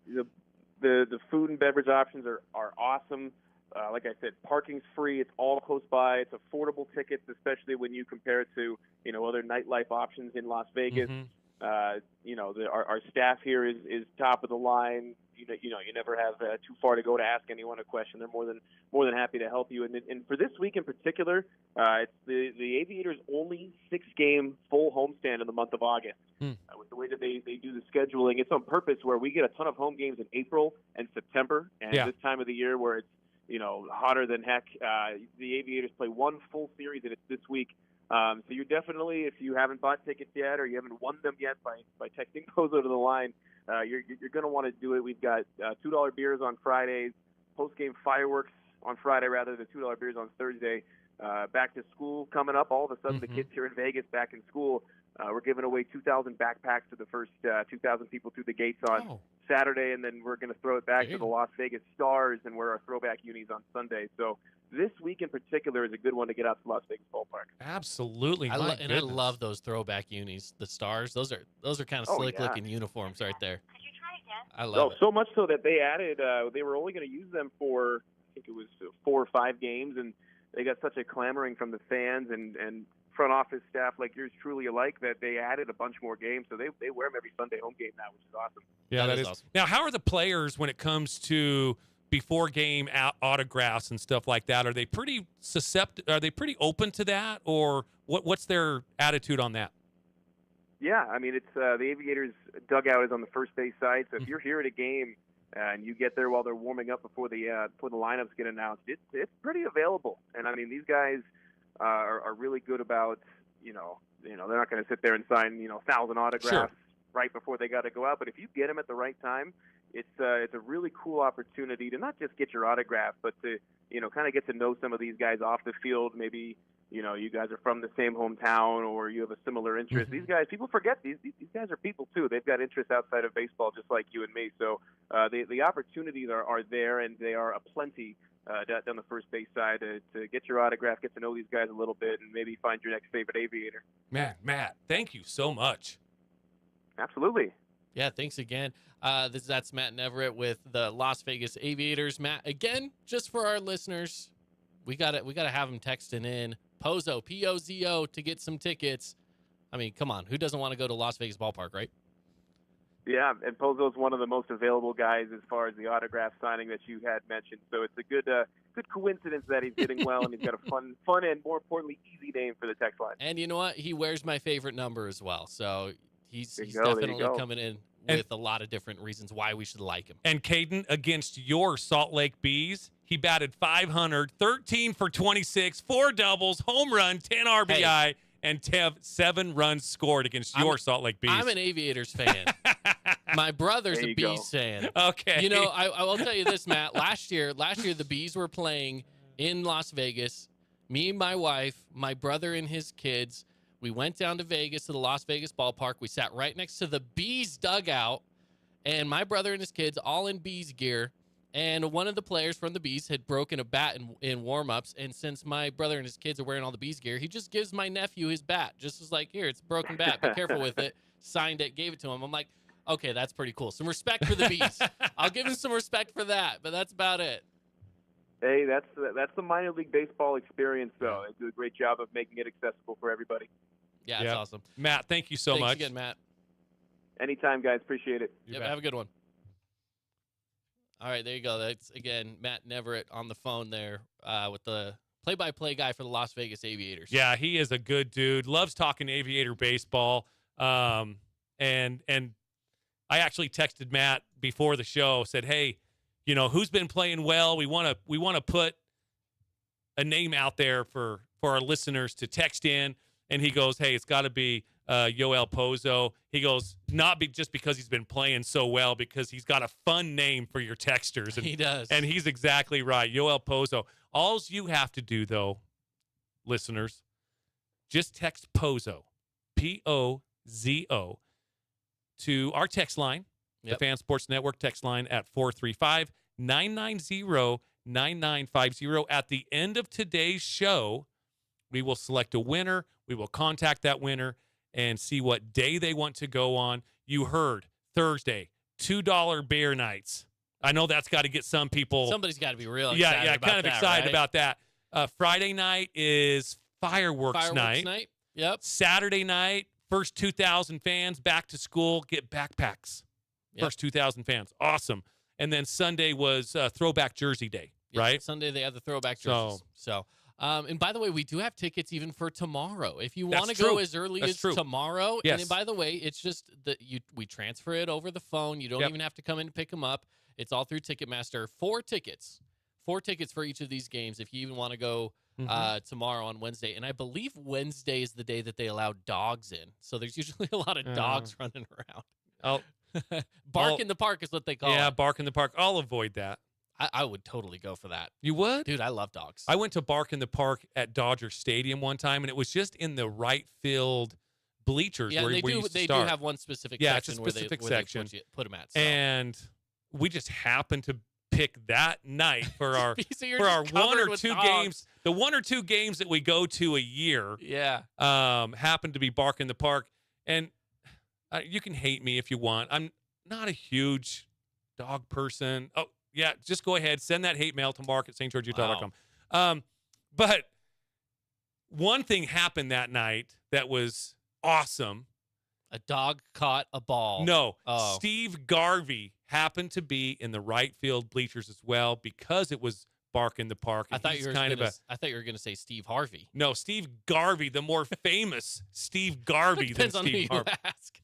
The food and beverage options are awesome. Like I said, parking's free. It's all close by. It's affordable tickets, especially when you compare it to other nightlife options in Las Vegas. Our staff here is top of the line. You never have too far to go to ask anyone a question. They're more than happy to help you. And for this week in particular, it's the Aviators' only 6-game full homestand in the month of August. With the way that they do the scheduling, it's on purpose where we get a ton of home games in April and September, and this time of the year where it's hotter than heck. The Aviators play one full series, and it's this week. So you're definitely, if you haven't bought tickets yet or you haven't won them yet by texting Pozo to the line, you're going to want to do it. We've got $2 beers on Fridays, post-game fireworks on Friday rather than $2 beers on Thursday. Back to school coming up. All of a sudden, the kids here in Vegas back in school, we're giving away 2,000 backpacks to the first 2,000 people through the gates on Saturday, and then we're going to throw it back to the Las Vegas Stars and wear our throwback unis on Sunday. So this week in particular is a good one to get out to Las Vegas Ballpark. Absolutely, I love those throwback unis. The Stars, those are kind of slick looking uniforms right there. Could you try again? I love it. So much so that they added. They were only going to use them for, I think it was 4 or 5 games, and they got such a clamoring from the fans and front office staff like yours truly alike that they added a bunch more games. So they wear them every Sunday home game now, which is awesome. Yeah, that is awesome. Now, how are the players when it comes to before game autographs and stuff like that? Are they pretty Are they pretty open to that, or what's their attitude on that? Yeah, I mean, it's the Aviators dugout is on the first base side. So if you're here at a game and you get there while they're warming up before the lineups get announced, it's pretty available. And I mean, these guys are really good about they're not going to sit there and sign 1,000 autographs right before they got to go out. But if you get them at the right time, it's a really cool opportunity to not just get your autograph, but to kind of get to know some of these guys off the field. Maybe you guys are from the same hometown or you have a similar interest. These guys, people forget these guys are people too. They've got interests outside of baseball just like you and me. So the opportunities are there, and they are aplenty down the first base side to get your autograph, get to know these guys a little bit, and maybe find your next favorite aviator. Man, Matt, thank you so much. Absolutely. Yeah, thanks again. That's Matt Everett with the Las Vegas Aviators. Matt, again, just for our listeners, we gotta have them texting in Pozo, P-O-Z-O, to get some tickets. I mean, come on, who doesn't want to go to Las Vegas Ballpark, right? Yeah, and Pozo's one of the most available guys as far as the autograph signing that you had mentioned. So it's a good coincidence that he's getting well, and he's got a fun and more importantly, easy name for the text line. And you know what? He wears my favorite number as well. So he's There you definitely go. coming in with a lot of different reasons why we should like him. And Caden, against your Salt Lake Bees, he batted .500, 13 for 26, 4 doubles, home run, 10 RBI, and 7 runs scored against your Salt Lake Bees. I'm an Aviators fan. My brother's a Bees fan. Okay. I will tell you this, Matt. Last year the Bees were playing in Las Vegas. Me and my wife, my brother and his kids, we went down to Vegas to the Las Vegas ballpark. We sat right next to the Bees dugout, and my brother and his kids all in Bees gear. And one of the players from the Bees had broken a bat in warm-ups, and since my brother and his kids are wearing all the Bees gear, he just gives my nephew his bat. Just was like, here, it's a broken bat. Be careful with it. Signed it, gave it to him. I'm like, okay, that's pretty cool. Some respect for the Bees. I'll give him some respect for that, but that's about it. Hey, that's the minor league baseball experience, though. They do a great job of making it accessible for everybody. Yeah, it's awesome. Matt, thank you so Thanks much. again, Matt. Anytime, guys. Appreciate it. Yep, have a good one. All right, there you go. That's, again, Matt Everett on the phone there with the play-by-play guy for the Las Vegas Aviators. Yeah, he is a good dude. Loves talking Aviator baseball. And I actually texted Matt before the show, said, hey, who's been playing well? We want to put a name out there for our listeners to text in. And he goes, hey, it's got to be Yoel Pozo. He goes, just because he's been playing so well, because he's got a fun name for your texters. And he does. And he's exactly right. Yoel Pozo. All you have to do, though, listeners, just text Pozo, P-O-Z-O, to our text line, the Fan Sports Network text line at 435-990-9950. At the end of today's show, we will select a winner. We will contact that winner and see what day they want to go on. You heard Thursday, $2 beer nights. I know that's got to get some people. Somebody's got to be real excited about kind of that, excited right? about that. Friday night is fireworks night. Yep. Saturday night, first 2,000 fans back to school get backpacks. First 2,000 fans. Awesome. And then Sunday was throwback jersey day, right? Sunday they had the throwback jerseys. So and by the way, we do have tickets even for tomorrow. If you want to go as early as tomorrow, yes. And then, by the way, it's just that we transfer it over the phone. You don't even have to come in and pick them up. It's all through Ticketmaster. 4 tickets for each of these games if you even want to go tomorrow on Wednesday. And I believe Wednesday is the day that they allow dogs in. So there's usually a lot of dogs running around. Oh, Bark in the park is what they call it. Yeah, bark in the park. I'll avoid that. I would totally go for that. You would? Dude, I love dogs. I went to Bark in the Park at Dodger Stadium one time, and it was just in the right field bleachers where they do have one specific section where they put them at. So. And we just happened to pick that night for our one or two games. The 1 or 2 games that we go to a year. Yeah. Happened to be Bark in the Park. And you can hate me if you want. I'm not a huge dog person. Oh, yeah, just go ahead. Send that hate mail to mark@stgeorgeutah.com. Wow. But one thing happened that night that was awesome. A dog caught a ball. No. Oh. Steve Garvey happened to be in the right field bleachers as well because it was Bark in the Park. I thought you were going to say Steve Harvey. No, Steve Garvey, the more famous Steve Garvey than Steve Harvey. Ask.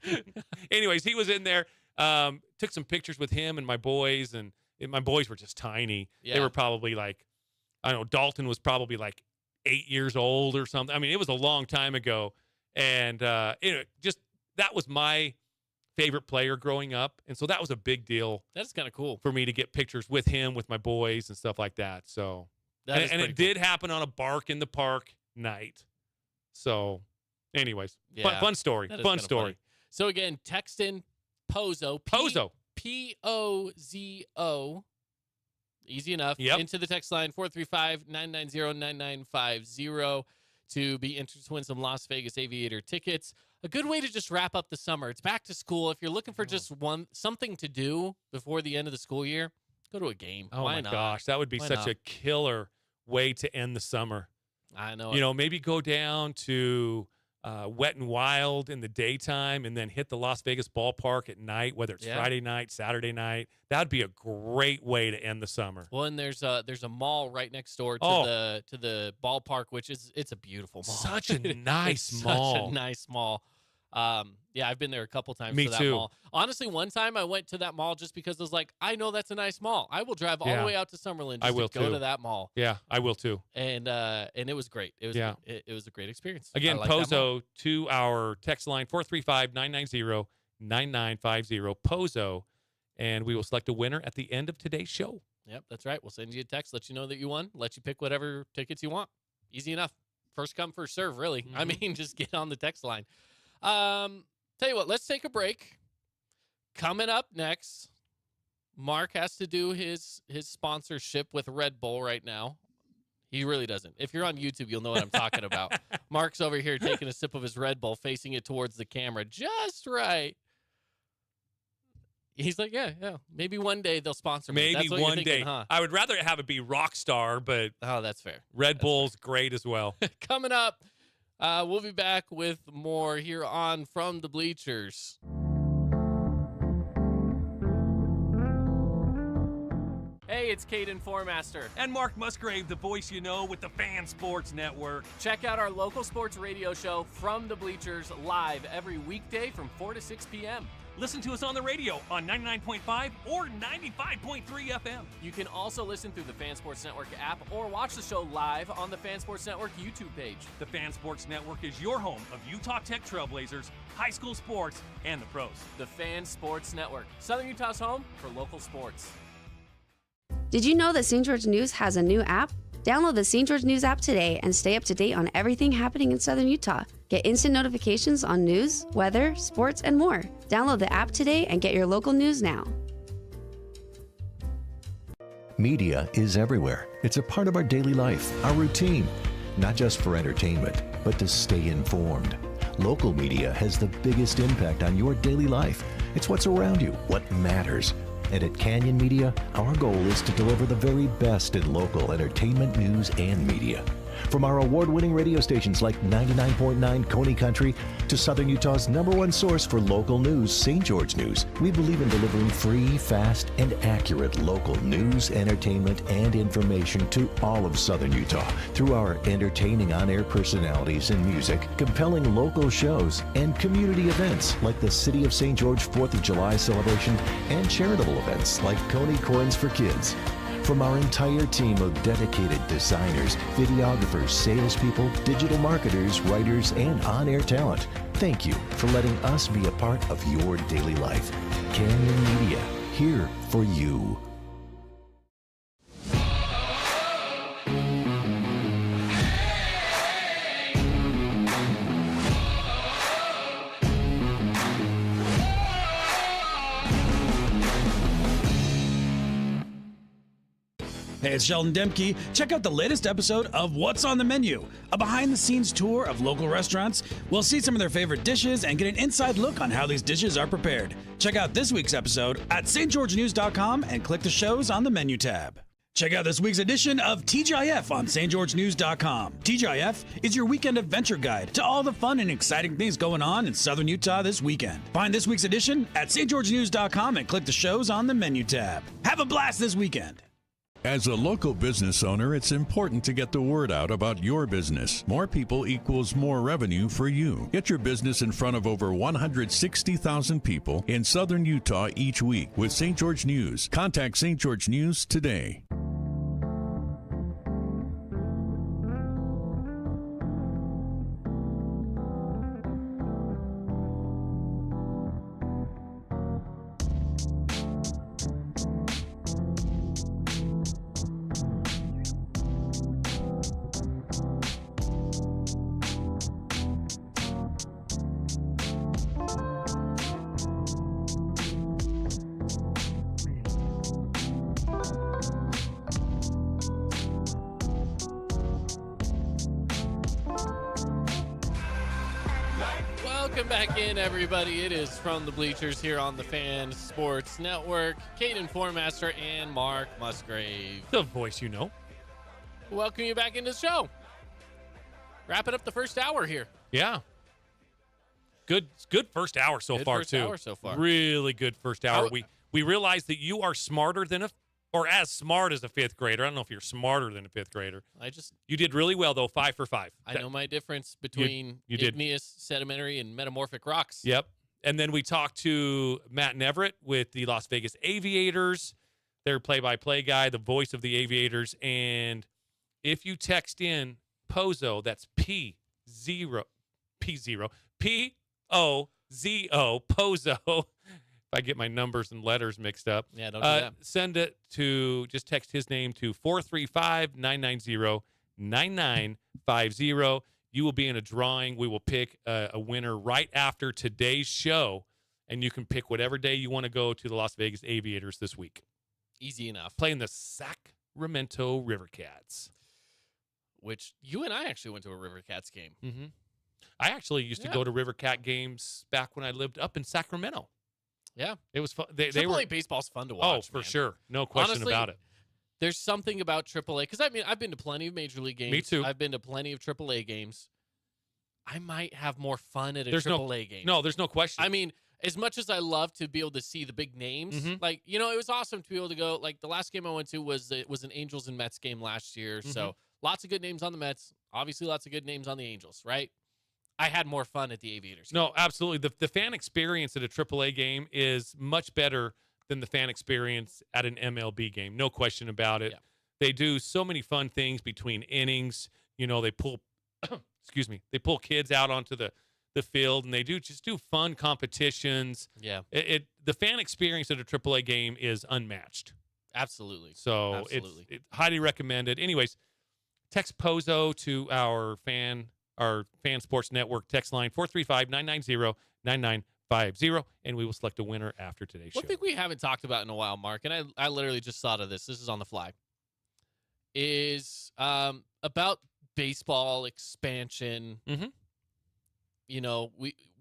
Anyways, he was in there. Took some pictures with him and my boys, and my boys were just tiny. Yeah. They were probably like, I don't know, Dalton was probably like 8 years old or something. I mean, it was a long time ago. And, that was my favorite player growing up. And so that was a big deal That's kind of cool. for me to get pictures with him, with my boys and stuff like that. So, That is and pretty it cool. did happen on a Bark in the Park night. So, anyways, Yeah. fun story. That is Fun kinda story. funny. So again, text in Pozo. Pozo. Pozo. Easy enough. Yep. Into the text line 435-990-9950 to be entered to win some Las Vegas Aviator tickets. A good way to just wrap up the summer. It's back to school. If you're looking for just something to do before the end of the school year, go to a game. Oh, Why my not? gosh. That would be Why such not? a killer way to end the summer. I know. You know, maybe go down to Wet and Wild in the daytime and then hit the Las Vegas ballpark at night, whether it's Yeah. Friday night, Saturday night. That'd be a great way to end the summer. Well, and there's a mall right next door to Oh. the ballpark, which it's a beautiful mall. Such a nice It's mall. Such a nice mall. Yeah, I've been there a couple times Me to that too. mall. Honestly, one time I went to that mall just because I was like, I know that's a nice mall. I will drive all Yeah. the way out to Summerlin just I will to go too. to that mall. Yeah, I will too. And it was great. It was Yeah. it was a great experience. Again, I like that mall. Pozo to our text line 435-990-9950. Pozo, and we will select a winner at the end of today's show. Yep, that's right. We'll send you a text, let you know that you won, let you pick whatever tickets you want. Easy enough. First come, first serve, really. I mean, just get on the text line. Tell you what, let's take a break. Coming up next, Mark has to do his sponsorship with Red Bull right now. He really doesn't. If you're on YouTube, you'll know what I'm talking about. Mark's over here taking a sip of his Red Bull, facing it towards the camera just right. He's like, yeah, maybe one day they'll sponsor me. Maybe That's what you're one thinking, day. huh? I would rather have it be Rockstar, but Oh, that's fair. Red Bull's great as well. Coming up, we'll be back with more here on From the Bleachers. Hey, it's Caden Formaster. And Mark Musgrave, the voice you know with the Fan Sports Network. Check out our local sports radio show, From the Bleachers, live every weekday from 4 to 6 p.m. Listen to us on the radio on 99.5 or 95.3 FM. You can also listen through the Fan Sports Network app or watch the show live on the Fan Sports Network YouTube page. The Fan Sports Network is your home of Utah Tech Trailblazers, high school sports, and the pros. The Fan Sports Network, Southern Utah's home for local sports. Did you know that St. George News has a new app? Download the St. George News app today and stay up to date on everything happening in Southern Utah. Get instant notifications on news, weather, sports, and more. Download the app today and get your local news now. Media is everywhere. It's a part of our daily life, our routine. Not just for entertainment, but to stay informed. Local media has the biggest impact on your daily life. It's what's around you, what matters. And at Canyon Media, our goal is to deliver the very best in local entertainment, news, and media. From our award-winning radio stations like 99.9 Coney Country to Southern Utah's #1 source for local news, St. George News, we believe in delivering free, fast, and accurate local news, entertainment, and information to all of Southern Utah through our entertaining on-air personalities and music, compelling local shows, and community events like the City of St. George 4th of July celebration and charitable events like Coney Coins for Kids. From our entire team of dedicated designers, videographers, salespeople, digital marketers, writers, and on-air talent, thank you for letting us be a part of your daily life. Canyon Media, here for you. Hey, it's Sheldon Demke. Check out the latest episode of What's on the Menu, a behind-the-scenes tour of local restaurants. We'll see some of their favorite dishes and get an inside look on how these dishes are prepared. Check out this week's episode at stgeorgenews.com and click the shows on the menu tab. Check out this week's edition of TGIF on stgeorgenews.com. TGIF is your weekend adventure guide to all the fun and exciting things going on in Southern Utah this weekend. Find this week's edition at stgeorgenews.com and click the shows on the menu tab. Have a blast this weekend. As a local business owner, it's important to get the word out about your business. More people equals more revenue for you. Get your business in front of over 160,000 people in Southern Utah each week with St. George News. Contact St. George News today. Welcome back in, everybody. It is from the Bleachers here on the Fan Sports Network. Caden Formaster and Mark Musgrave. The voice you know. Welcome you back into the show. Wrapping up the first hour here. Yeah. Good first hour so Good far, first too. hour so far. Really good first hour. We realize that you are smarter than or as smart as a fifth grader. I don't know if you're smarter than a fifth grader. You did really well, though, 5 for 5. I know my difference between you did. igneous, sedimentary, and metamorphic rocks. Yep. And then we talked to Matt Neverett with the Las Vegas Aviators, their play-by-play guy, the voice of the Aviators. And if you text in POZO, that's P-O-Z-O, POZO. If I get my numbers and letters mixed up. Yeah, don't do that. Send it to, just text his name to 435-990-9950. You will be in a drawing. We will pick a winner right after today's show, and you can pick whatever day you want to go to the Las Vegas Aviators this week. Easy enough. Playing the Sacramento River Cats. Which you and I actually went to a River Cats game. Mm-hmm. I actually used to go to River Cat games back when I lived up in Sacramento. Yeah. It was fun. They were baseball's fun to watch. For sure. No question Honestly, about it. There's something about AAA, because I mean, I've been to plenty of Major League games. Me too. I've been to plenty of AAA games. I might have more fun at a AAA game. No, there's no question. I mean, as much as I love to be able to see the big names, like, you know, it was awesome to be able to go. Like, the last game I went to was an Angels and Mets game last year. So lots of good names on the Mets. Obviously, lots of good names on the Angels, right? I had more fun at the Aviators game. No, absolutely. The fan experience at a AAA game is much better than the fan experience at an MLB game. No question about it. Yeah. They do so many fun things between innings. You know, they pull, they pull kids out onto the field, and they do fun competitions. Yeah. The fan experience at a AAA game is unmatched. Absolutely. So it's highly recommended. Anyways, text POZO to our fan sports network text line 435-990-9950, and we will select a winner after today's show. One thing we haven't talked about in a while, Mark, and I literally just thought of this is on the fly, is about baseball expansion. You know,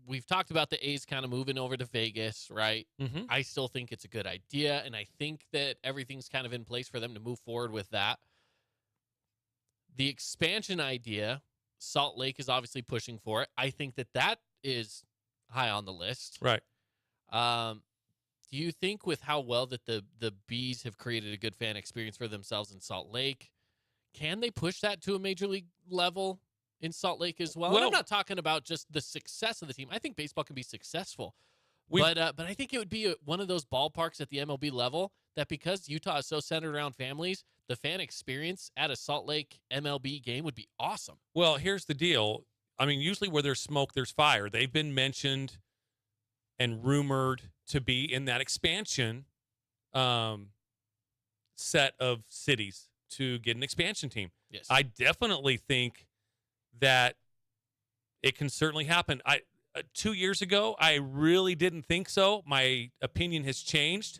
we've talked about the A's kind of moving over to Vegas, right? I still think it's a good idea, and I think that everything's kind of in place for them to move forward with that. The expansion idea, Salt Lake is obviously pushing for it. I think that is high on the list. Right. Do you think with how well that the Bees have created a good fan experience for themselves in Salt Lake, can they push that to a major league level in Salt Lake as well? And I'm not talking about just the success of the team. I think baseball can be successful. But I think it would be one of those ballparks at the MLB level that, because Utah is so centered around families, the fan experience at a Salt Lake MLB game would be awesome. Well, here's the deal. I mean, usually where there's smoke, there's fire. They've been mentioned and rumored to be in that expansion set of cities to get an expansion team. Yes. I definitely think that it can certainly happen. 2 years ago, I really didn't think so. My opinion has changed.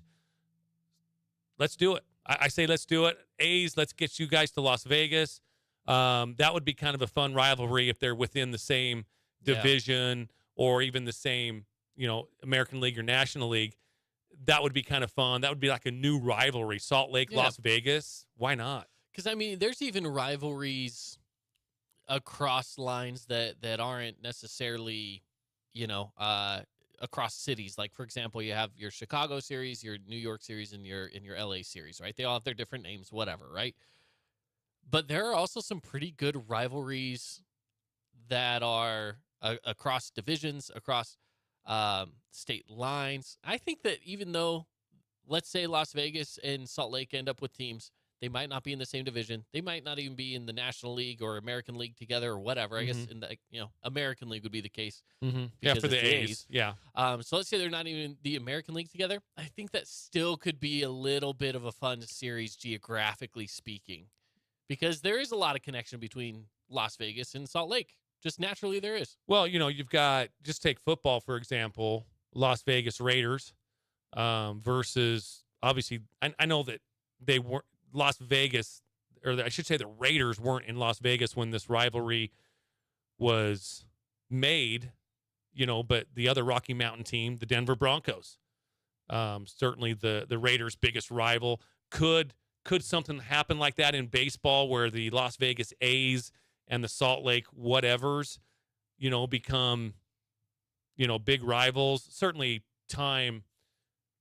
Let's do it. I say let's do it. A's, let's get you guys to Las Vegas. That would be kind of a fun rivalry if they're within the same division or even the same, American League or National League. That would be kind of fun. That would be like a new rivalry. Salt Lake, Las Vegas. Why not? Because, I mean, there's even rivalries across lines that aren't necessarily, across cities. Like, for example, you have your Chicago series, your New York series, and your LA series, right? They all have their different names, whatever, right? But there are also some pretty good rivalries that are across divisions, across state lines. I think that even though, let's say Las Vegas and Salt Lake end up with teams, they might not be in the same division. They might not even be in the National League or American League together or whatever. I guess in the American League would be the case. Yeah, for the A's. Yeah. So let's say they're not even in the American League together. I think that still could be a little bit of a fun series geographically speaking, because there is a lot of connection between Las Vegas and Salt Lake. Just naturally there is. Well, you've got, just take football, for example, Las Vegas Raiders versus, obviously, I know that they weren't, Las Vegas, or I should say the Raiders weren't in Las Vegas when this rivalry was made. but the other Rocky Mountain team, the Denver Broncos, certainly the Raiders' biggest rival. Could something happen like that in baseball where the Las Vegas A's and the Salt Lake whatevers, become, big rivals? Certainly time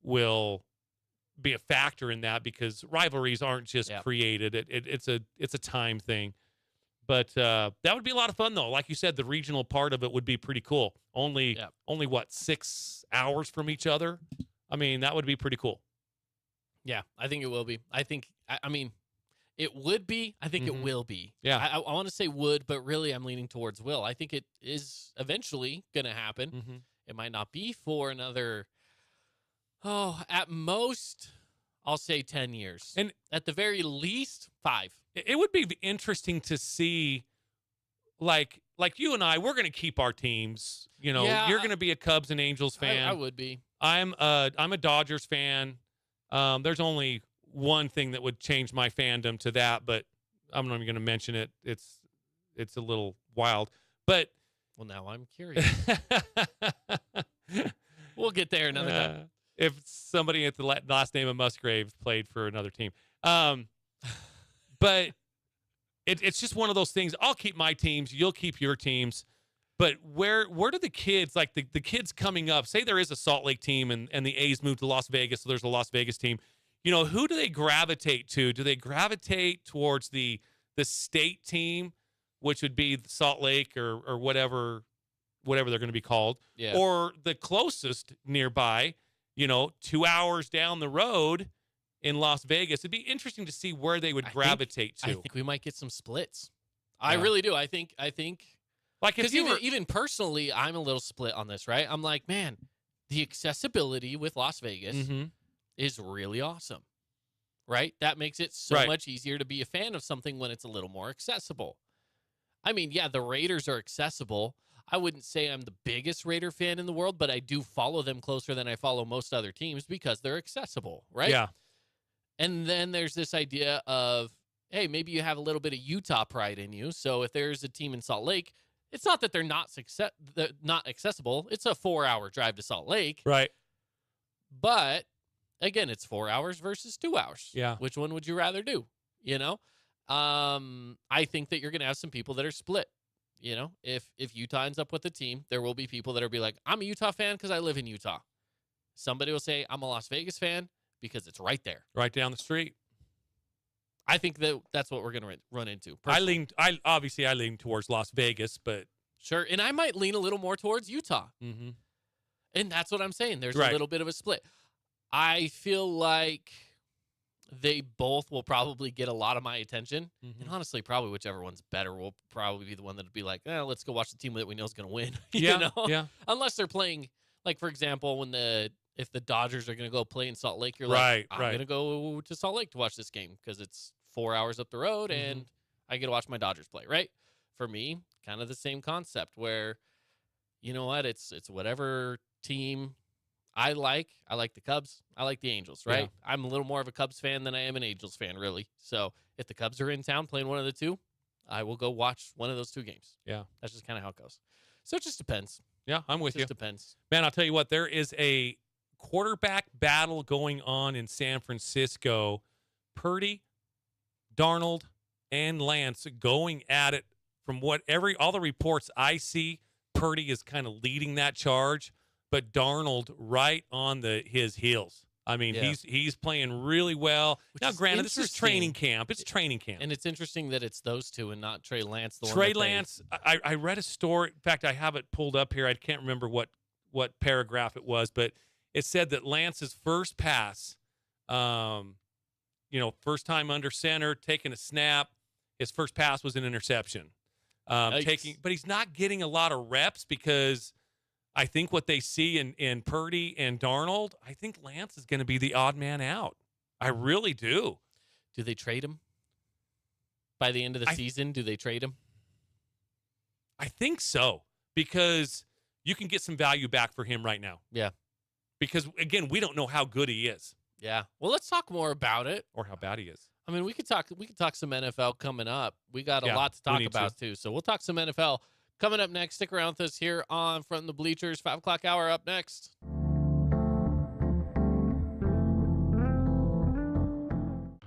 will be a factor in that because rivalries aren't just created. It's a time thing. But that would be a lot of fun, though. Like you said, the regional part of it would be pretty cool. Only what, 6 hours from each other? I mean, that would be pretty cool. Yeah, I think it will be. I mean, it would be. I think it will be. Yeah. I want to say would, but really I'm leaning towards will. I think it is eventually going to happen. Mm-hmm. It might not be for another, at most, I'll say 10 years. And at the very least, 5. It would be interesting to see, like you and I, we're going to keep our teams. You're going to be a Cubs and Angels fan. I would be. I'm a Dodgers fan. There's only one thing that would change my fandom to that, but I'm not even going to mention it. It's a little wild. But well, now I'm curious. We'll get there another time. If somebody at the last name of Musgrave played for another team. But it's just one of those things. I'll keep my teams. You'll keep your teams. But where do the kids, like the kids coming up, say there is a Salt Lake team and the A's move to Las Vegas, so there's a Las Vegas team. Who do they gravitate to? Do they gravitate towards the state team, which would be Salt Lake or whatever they're going to be called, or the closest nearby, 2 hours down the road in Las Vegas? It'd be interesting to see where they would gravitate to. I think we might get some splits. I really do. I think like because even personally, I'm a little split on this, right? I'm like, man, the accessibility with Las Vegas is really awesome, right? That makes it so much easier to be a fan of something when it's a little more accessible. I mean, yeah, the Raiders are accessible. I wouldn't say I'm the biggest Raider fan in the world, but I do follow them closer than I follow most other teams because they're accessible, right? Yeah. And then there's this idea of, hey, maybe you have a little bit of Utah pride in you. So if there's a team in Salt Lake, it's not that they're not accessible. It's a 4-hour drive to Salt Lake. Right. But, again, it's 4 hours versus 2 hours. Yeah. Which one would you rather do? I think that you're going to have some people that are split. If Utah ends up with a team, there will be people that will be like, I'm a Utah fan because I live in Utah. Somebody will say, I'm a Las Vegas fan because it's right there. Right down the street. I think that's what we're going to run into. I lean towards Las Vegas, but sure. And I might lean a little more towards Utah. Mm-hmm. And that's what I'm saying. There's a little bit of a split. I feel like they both will probably get a lot of my attention. Mm-hmm. And honestly, probably whichever one's better will probably be the one that would be like, let's go watch the team that we know is going to win. Yeah. Unless they're playing, like, for example, if the Dodgers are going to go play in Salt Lake, you're like, I'm going to go to Salt Lake to watch this game because it's 4 hours up the road and I get to watch my Dodgers play, right? For me, kind of the same concept where, you know what, it's whatever team I like. I like the Cubs. I like the Angels, right? Yeah. I'm a little more of a Cubs fan than I am an Angels fan, really. So if the Cubs are in town playing one of the two, I will go watch one of those two games. Yeah. That's just kind of how it goes. So it just depends. Yeah, I'm with you. It just depends. Man, I'll tell you what, there is a quarterback battle going on in San Francisco. Purdy, Darnold, and Lance going at it. From all the reports I see, Purdy is kind of leading that charge, but Darnold right on his heels. I mean, he's playing really well. Which now, granted, this is training camp. It's training camp. And it's interesting that it's those two and not Trey Lance. Trey Lance, I read a story. In fact, I have it pulled up here. I can't remember what paragraph it was, but it said that Lance's first pass, first time under center, taking a snap, his first pass was an interception. But he's not getting a lot of reps because I think what they see in Purdy and Darnold, I think Lance is going to be the odd man out. I really do. Do they trade him? By the end of the season, do they trade him? I think so, because you can get some value back for him right now. Yeah. Because, again, we don't know how good he is. Yeah. Well, let's talk more about it. Or how bad he is. I mean, we could talk some NFL coming up. We got a lot to talk about, too. So we'll talk some NFL. Coming up next, stick around with us here on From the Bleachers. 5 o'clock hour up next.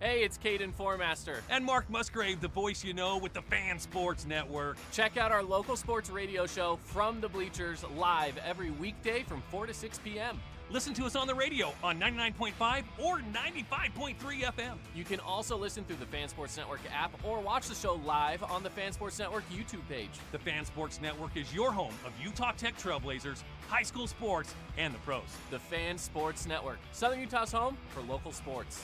Hey, it's Caden Formaster. And Mark Musgrave, the voice you know with the Fan Sports Network. Check out our local sports radio show, From the Bleachers, live every weekday from 4 to 6 p.m. Listen to us on the radio on 99.5 or 95.3 FM. You can also listen through the Fan Sports Network app or watch the show live on the Fan Sports Network YouTube page. The Fan Sports Network is your home of Utah Tech Trailblazers, high school sports, and the pros. The Fan Sports Network, Southern Utah's home for local sports.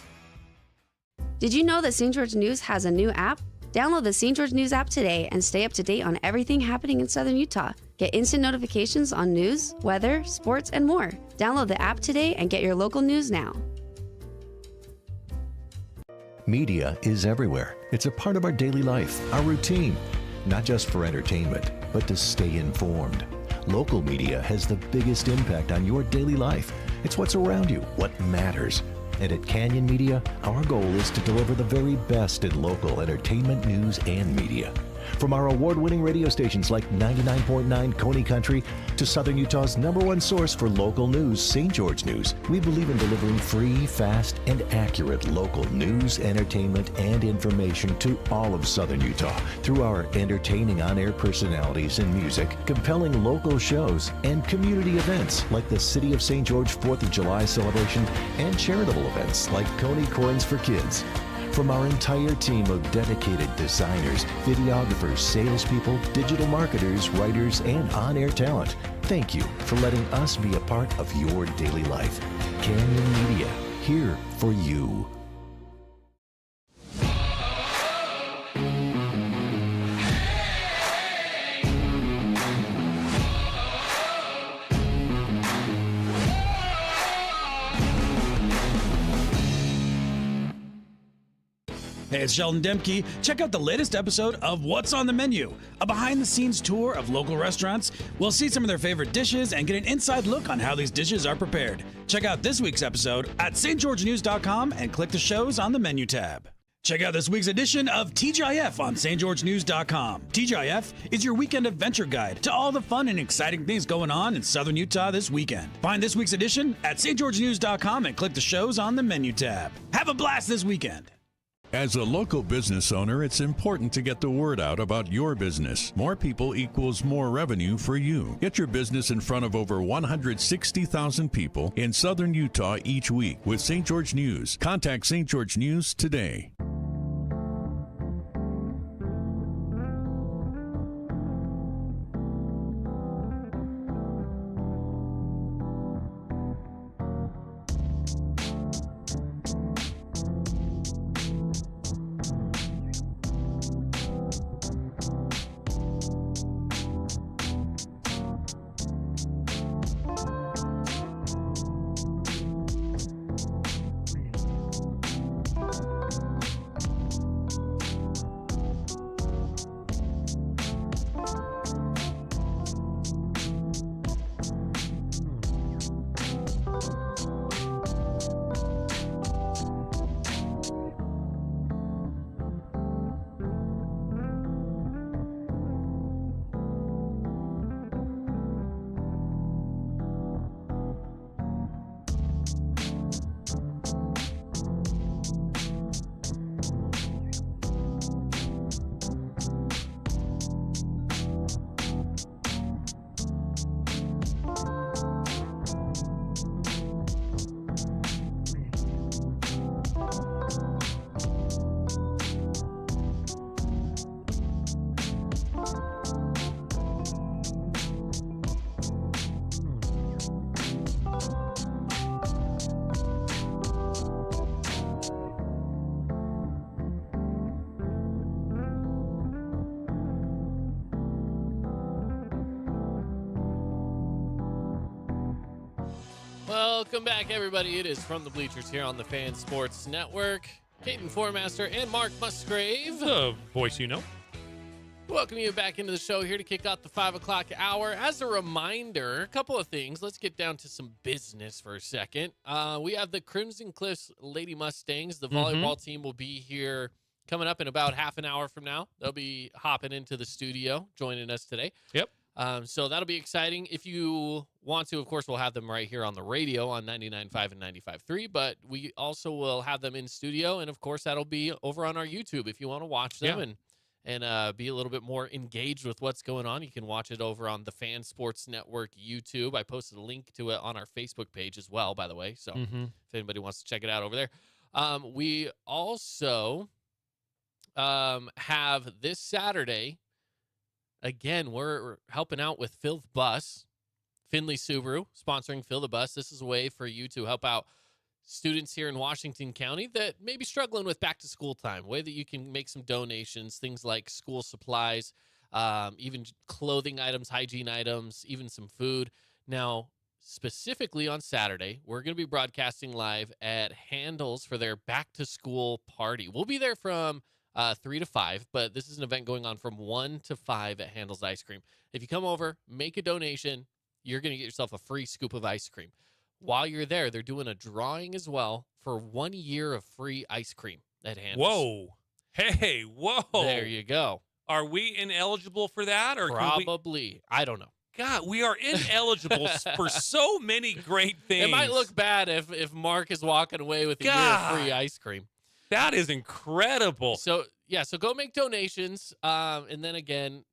Did you know that St. George News has a new app? Download the St. George News app today and stay up to date on everything happening in Southern Utah. Get instant notifications on news, weather, sports, and more. Download the app today and get your local news now. Media is everywhere. It's a part of our daily life, our routine, not just for entertainment, but to stay informed. Local media has the biggest impact on your daily life. It's what's around you, what matters. And at Canyon Media, our goal is to deliver the very best in local entertainment, news, and media. From our award-winning radio stations like 99.9 Coney Country to Southern Utah's #1 source for local news, St. George News, we believe in delivering free, fast, and accurate local news, entertainment, and information to all of Southern Utah through our entertaining on-air personalities and music, compelling local shows, and community events like the City of St. George 4th of July celebration and charitable events like Coney Coins for Kids. From our entire team of dedicated designers, videographers, salespeople, digital marketers, writers, and on-air talent, thank you for letting us be a part of your daily life. Canyon Media, here for you. Hey, it's Sheldon Demke. Check out the latest episode of What's on the Menu, a behind-the-scenes tour of local restaurants. We'll see some of their favorite dishes and get an inside look on how these dishes are prepared. Check out this week's episode at stgeorgenews.com and click the shows on the menu tab. Check out this week's edition of TGIF on stgeorgenews.com. TGIF is your weekend adventure guide to all the fun and exciting things going on in Southern Utah this weekend. Find this week's edition at stgeorgenews.com and click the shows on the menu tab. Have a blast this weekend. As a local business owner, it's important to get the word out about your business. More people equals more revenue for you. Get your business in front of over 160,000 people in Southern Utah each week with St. George News. Contact St. George News today. Welcome back, everybody. It is From the Bleachers here on the Fan Sports Network. Caden Formaster and Mark Musgrave. The voice you know. Welcome you back into the show here to kick off the 5 o'clock hour. As a reminder, a couple of things. Let's get down to some business for a second. We have the Crimson Cliffs Lady Mustangs. The volleyball team will be here coming up in about half an hour from now. They'll be hopping into the studio, joining us today. Yep. So that'll be exciting. If you want to, of course, we'll have them right here on the radio on 99.5 and 95.3, but we also will have them in studio. And, of course, that'll be over on our YouTube. If you want to watch them and be a little bit more engaged with what's going on, you can watch it over on the Fan Sports Network YouTube. I posted a link to it on our Facebook page as well, by the way. So if anybody wants to check it out over there. We also have this Saturday, again, we're helping out with Fill the Bus. Findlay Subaru sponsoring Fill the Bus. This is a way for you to help out students here in Washington County that may be struggling with back-to-school time, a way that you can make some donations, things like school supplies, even clothing items, hygiene items, even some food. Now, specifically on Saturday, we're going to be broadcasting live at Handles for their back-to-school party. We'll be there from 3 to 5, but this is an event going on from 1 to 5 at Handles Ice Cream. If you come over, make a donation, you're going to get yourself a free scoop of ice cream. While you're there, they're doing a drawing as well for 1 year of free ice cream at Handles. Whoa. Hey, whoa. There you go. Are we ineligible for that? Or Probably. I don't know. God, we are ineligible for so many great things. It might look bad if Mark is walking away with a year of free ice cream. That is incredible. So go make donations. And then again,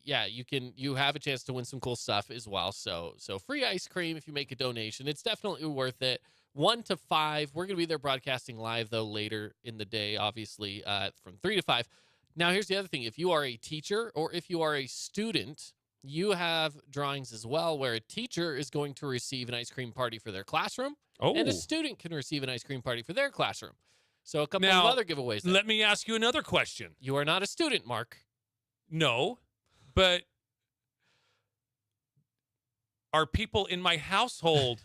you have a chance to win some cool stuff as well. So free ice cream if you make a donation. It's definitely worth it. 1 to 5. We're going to be there broadcasting live, though, later in the day, obviously, from 3 to 5. Now, here's the other thing. If you are a teacher or if you are a student, you have drawings as well where a teacher is going to receive an ice cream party for their classroom, and a student can receive an ice cream party for their classroom. So a couple of other giveaways. Let me ask you another question. You are not a student, Mark. No, but are people in my household,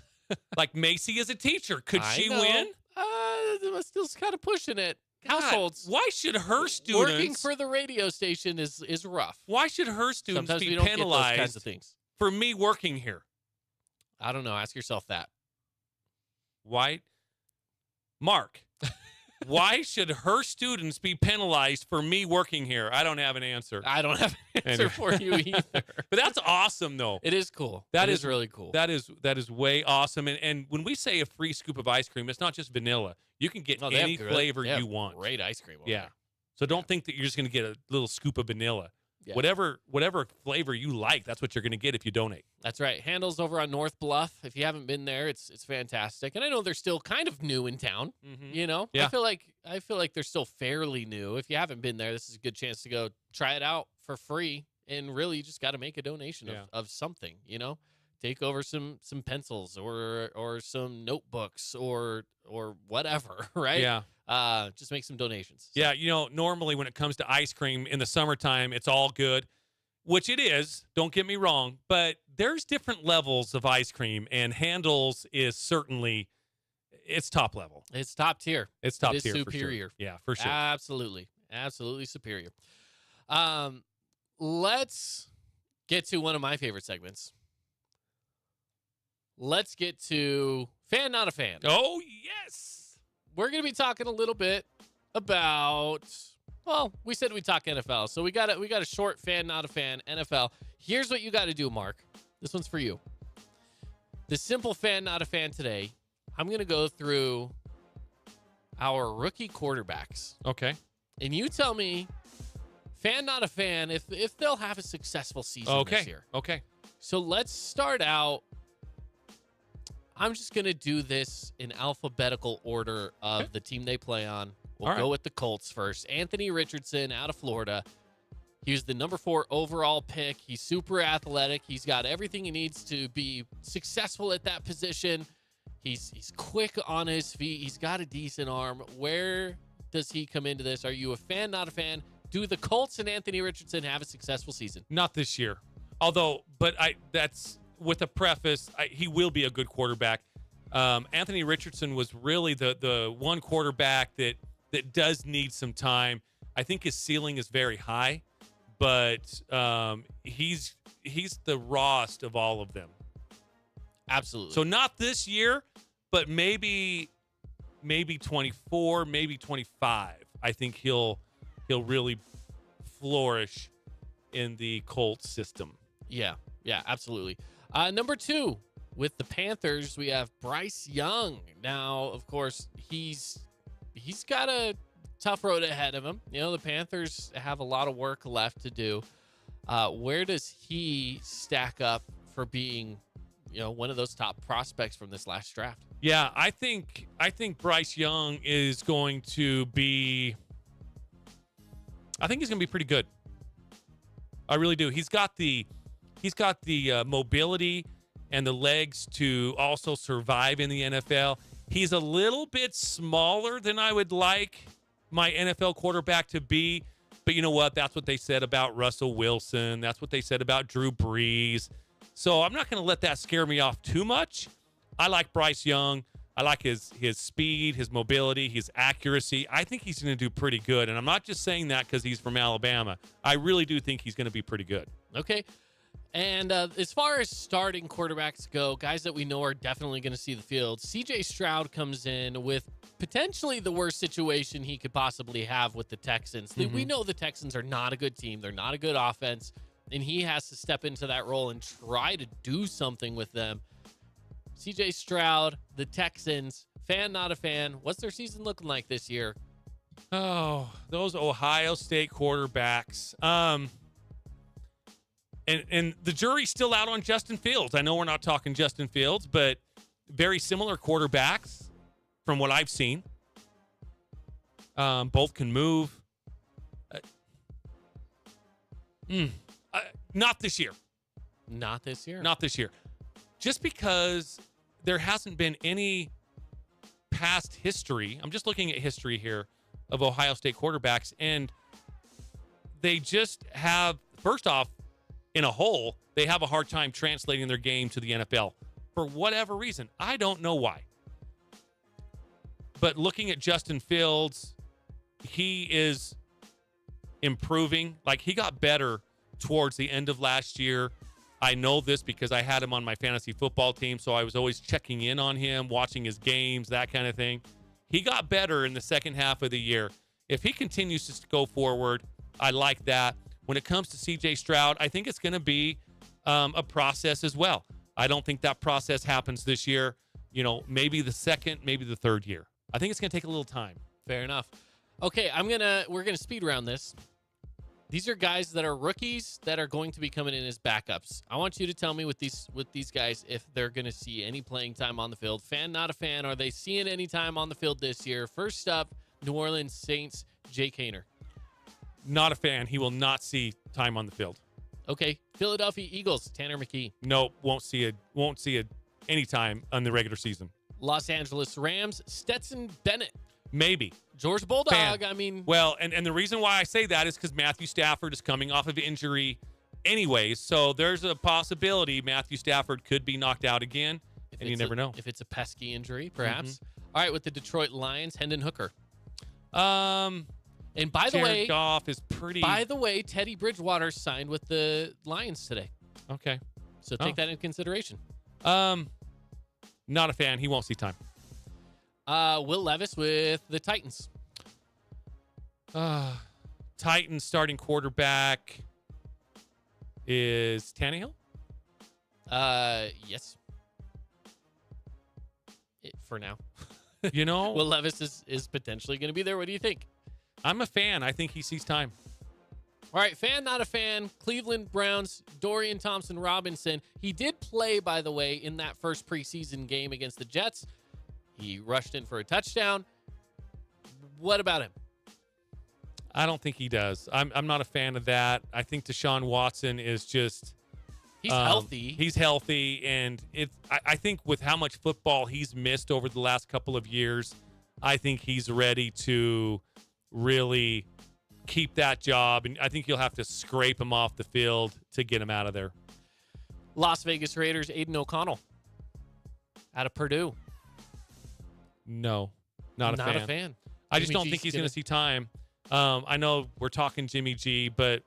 like Macy is a teacher, could she win? Still kind of pushing it. God, households. Why should her students working for the radio station is rough? Why should her students Sometimes be we don't penalized get those kinds of things. for me working here? I don't know. Ask yourself that. Why, Mark? Why should her students be penalized for me working here? I don't have an answer. I don't have an answer for you either. But that's awesome, though. It is cool. That is really cool. That is way awesome. And when we say a free scoop of ice cream, it's not just vanilla. You can get any flavor you want. Great ice cream. Yeah. So don't think that you're just going to get a little scoop of vanilla. Yeah. Whatever flavor you like, that's what you're going to get if you donate. That's right. Handles over on North Bluff. If you haven't been there, it's fantastic. And I know they're still kind of new in town. Mm-hmm. You know, yeah. I feel like they're still fairly new. If you haven't been there, this is a good chance to go try it out for free. And really, you just got to make a donation of something. You know, take over some pencils or some notebooks or whatever. Right? Yeah. Just make some donations. Yeah, you know, normally when it comes to ice cream in the summertime, it's all good, which it is. Don't get me wrong, but there's different levels of ice cream, and Handles is certainly it's top level. It's top tier. It's top tier. Superior. For sure. Yeah, for sure. Absolutely superior. Let's get to one of my favorite segments. Let's get to Fan Not a Fan. Oh yes. We're going to be talking a little bit about, well, we said we'd talk NFL. So we got a short Fan Not a Fan NFL. Here's what you got to do, Mark. This one's for you. The simple Fan Not a Fan today, I'm going to go through our rookie quarterbacks. Okay. And you tell me, Fan Not a Fan, if they'll have a successful season this year. Okay. So let's start out. I'm just going to do this in alphabetical order of the team they play on. We'll go with the Colts first. Anthony Richardson out of Florida. He was the number 4 overall pick. He's super athletic. He's got everything he needs to be successful at that position. He's quick on his feet. He's got a decent arm. Where does he come into this? Are you a fan, not a fan? Do the Colts and Anthony Richardson have a successful season? Not this year. But that's with a preface, he will be a good quarterback. Anthony Richardson was really the one quarterback that does need some time. I think his ceiling is very high, but he's the rawest of all of them. Absolutely. So not this year, but maybe 24, maybe 25. I think he'll he'll really flourish in the Colts system. Yeah, absolutely. Number 2, with the Panthers, we have Bryce Young. Now, of course, he's got a tough road ahead of him. The Panthers have a lot of work left to do. Where does he stack up for being, one of those top prospects from this last draft? Yeah, I think Bryce Young is going to be. I think he's going to be pretty good. I really do. He's got the mobility and the legs to also survive in the NFL. He's a little bit smaller than I would like my NFL quarterback to be. But you know what? That's what they said about Russell Wilson. That's what they said about Drew Brees. So I'm not going to let that scare me off too much. I like Bryce Young. I like his speed, his mobility, his accuracy. I think he's going to do pretty good. And I'm not just saying that because he's from Alabama. I really do think he's going to be pretty good. Okay. And as far as starting quarterbacks go, guys that we know are definitely going to see the field, CJ Stroud comes in with potentially the worst situation he could possibly have with the Texans. Mm-hmm. We know the Texans are not a good team. They're not a good offense. And he has to step into that role and try to do something with them. CJ Stroud, the Texans, fan, not a fan. What's their season looking like this year? Oh, those Ohio State quarterbacks. And the jury's still out on Justin Fields. I know we're not talking Justin Fields, but very similar quarterbacks from what I've seen. Both can move. Not this year. Not this year? Not this year. Just because there hasn't been any past history. I'm just looking at history here of Ohio State quarterbacks, and they just have, first off, in a whole, they have a hard time translating their game to the NFL for whatever reason. I don't know why. But looking at Justin Fields, he is improving. Like, he got better towards the end of last year. I know this because I had him on my fantasy football team, so I was always checking in on him, watching his games, that kind of thing. He got better in the second half of the year. If he continues to go forward, I like that. When it comes to CJ Stroud, I think it's going to be a process as well. I don't think that process happens this year. Maybe the second, maybe the third year. I think it's going to take a little time. Fair enough. Okay, we're gonna speed round this. These are guys that are rookies that are going to be coming in as backups. I want you to tell me with these guys if they're going to see any playing time on the field. Fan, not a fan. Are they seeing any time on the field this year? First up, New Orleans Saints, Jake Haener. Not a fan. He will not see time on the field. Okay, Philadelphia Eagles, Tanner McKee. Nope, won't see it any time on the regular season. Los Angeles Rams, Stetson Bennett. Maybe. George Bulldog, Fan. I mean. Well, and the reason why I say that is because Matthew Stafford is coming off of injury anyways, so there's a possibility Matthew Stafford could be knocked out again, and you never know. If it's a pesky injury, perhaps. Mm-hmm. All right, with the Detroit Lions, Hendon Hooker. And by the way, Goff is pretty. By the way, Teddy Bridgewater signed with the Lions today. Okay. So take that into consideration. Not a fan. He won't see time. Will Levis with the Titans. Titans starting quarterback is Tannehill? Yes. For now. Will Levis is potentially going to be there. What do you think? I'm a fan. I think he sees time. All right, fan, not a fan. Cleveland Browns, Dorian Thompson-Robinson. He did play, by the way, in that first preseason game against the Jets. He rushed in for a touchdown. What about him? I don't think he does. I'm not a fan of that. I think Deshaun Watson is just... He's healthy. He's healthy, and I think with how much football he's missed over the last couple of years, I think he's ready to really keep that job, and I think you'll have to scrape him off the field to get him out of there. Las Vegas Raiders, Aiden O'Connell out of Purdue. No, not a fan. I just don't think he's going to see time. I know we're talking Jimmy G, but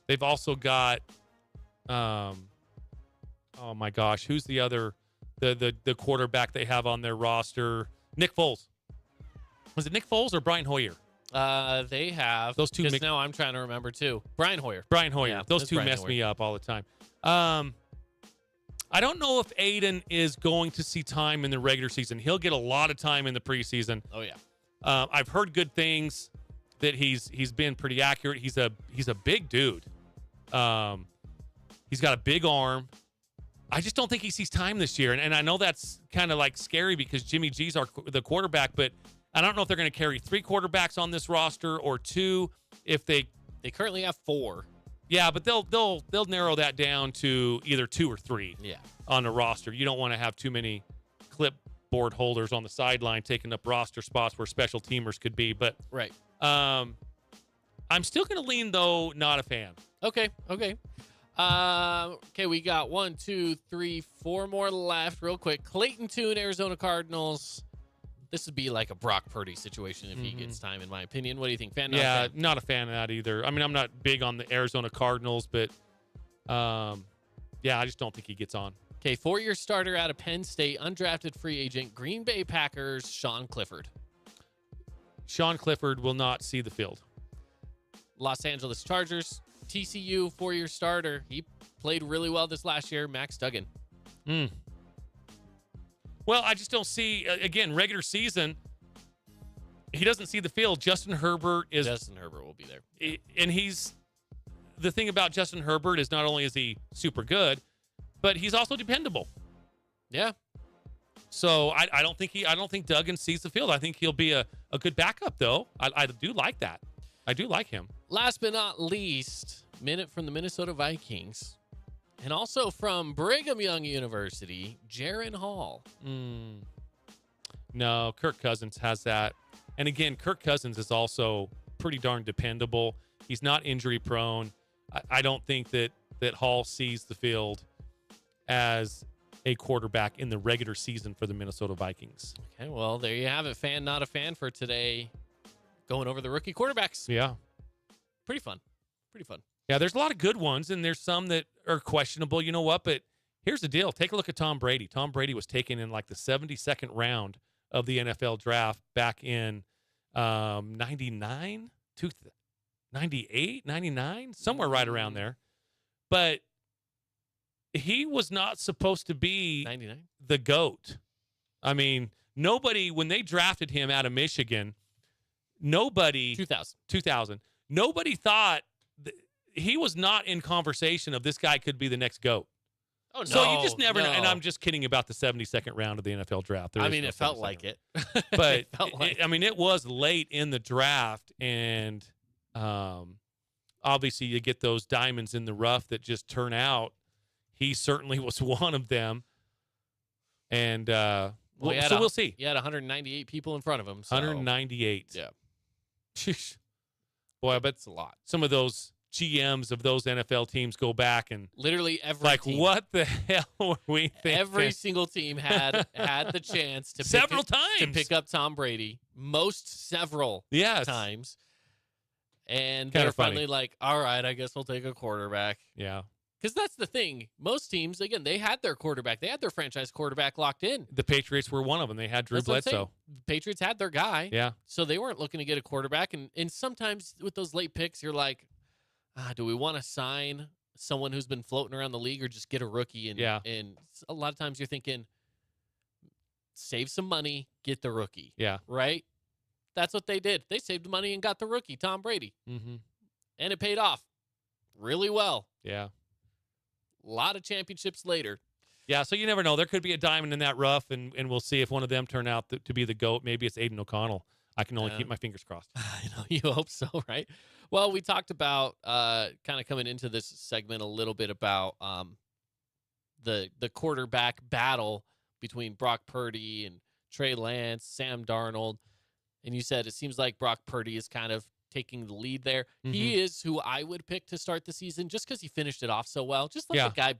they've also got oh my gosh, who's the other the quarterback they have on their roster? Nick Foles. Was it Nick Foles or Brian Hoyer? They have those two. Now I'm trying to remember too. Brian Hoyer. Yeah, those two mess me up all the time. I don't know if Aiden is going to see time in the regular season. He'll get a lot of time in the preseason. Oh yeah. I've heard good things that he's been pretty accurate. He's a big dude. He's got a big arm. I just don't think he sees time this year. And I know that's kind of like scary because Jimmy G's the quarterback, but I don't know if they're going to carry 3 quarterbacks on this roster or 2. If they currently have 4. Yeah, but they'll narrow that down to either 2 or 3. Yeah. On the roster. You don't want to have too many clipboard holders on the sideline taking up roster spots where special teamers could be. But right. I'm still going to lean, though, not a fan. Okay. Okay, we got 1, 2, 3, 4 more left. Real quick. Clayton Tune, Arizona Cardinals. This would be like a Brock Purdy situation if he gets time, in my opinion. What do you think? Fan? Not a fan of that either. I mean, I'm not big on the Arizona Cardinals, but I just don't think he gets on. Okay, 4-year starter out of Penn State, undrafted free agent, Green Bay Packers, Sean Clifford. Sean Clifford will not see the field. Los Angeles Chargers, TCU, 4-year starter. He played really well this last year, Max Duggan. Well, I just don't see, again, regular season, he doesn't see the field. Justin Herbert will be there. And the thing about Justin Herbert is not only is he super good, but he's also dependable. Yeah. So I don't think Duggan sees the field. I think he'll be a good backup, though. I do like that. I do like him. Last but not least, minute from the Minnesota Vikings. And also from Brigham Young University, Jaron Hall. No, Kirk Cousins has that. And again, Kirk Cousins is also pretty darn dependable. He's not injury prone. I don't think that Hall sees the field as a quarterback in the regular season for the Minnesota Vikings. Okay, well, there you have it. Fan, not a fan for today. Going over the rookie quarterbacks. Yeah. Pretty fun. Yeah, there's a lot of good ones, and there's some that are questionable. You know what? But here's the deal. Take a look at Tom Brady. Tom Brady was taken in like the 72nd round of the NFL draft back in 99, 98, 99, somewhere right around there. But he was not supposed to be 99? The GOAT. I mean, nobody, when they drafted him out of Michigan, 2000, nobody thought he was not in conversation of this guy could be the next GOAT. Oh, no. So you just never know. No. And I'm just kidding about the 72nd round of the NFL draft. It felt like it. But, it was late in the draft. And obviously you get those diamonds in the rough that just turn out. He certainly was one of them. And we'll see. He had 198 people in front of him. So. 198. Yeah. Boy, I bet it's a lot. Some of those GMs of those NFL teams go back and literally every team. What the hell were we thinking? Every single team had the chance to several times to pick up Tom Brady. Several times. And they're finally like, all right, I guess we'll take a quarterback. Yeah. Because that's the thing. Most teams, again, they had their quarterback. They had their franchise quarterback locked in. The Patriots were one of them. They had Drew Bledsoe. The Patriots had their guy. Yeah. So they weren't looking to get a quarterback. And sometimes with those late picks, you're like, do we want to sign someone who's been floating around the league or just get a rookie? And a lot of times you're thinking, save some money, get the rookie. Yeah. Right? That's what they did. They saved money and got the rookie, Tom Brady. Mm-hmm. And it paid off really well. Yeah. A lot of championships later. Yeah, so you never know. There could be a diamond in that rough, and we'll see if one of them turn out to be the GOAT. Maybe it's Aiden O'Connell. I can only keep my fingers crossed. I know, you hope so, right? Well, we talked about kind of coming into this segment a little bit about the quarterback battle between Brock Purdy and Trey Lance, Sam Darnold. And you said it seems like Brock Purdy is kind of taking the lead there. Mm-hmm. He is who I would pick to start the season just because he finished it off so well. Just let the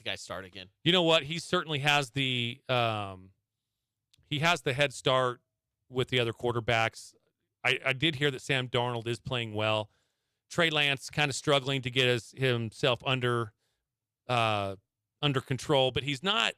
guy start again. You know what? He certainly has the head start with the other quarterbacks. I did hear that Sam Darnold is playing well. Trey Lance kind of struggling to get himself under control, but he's not.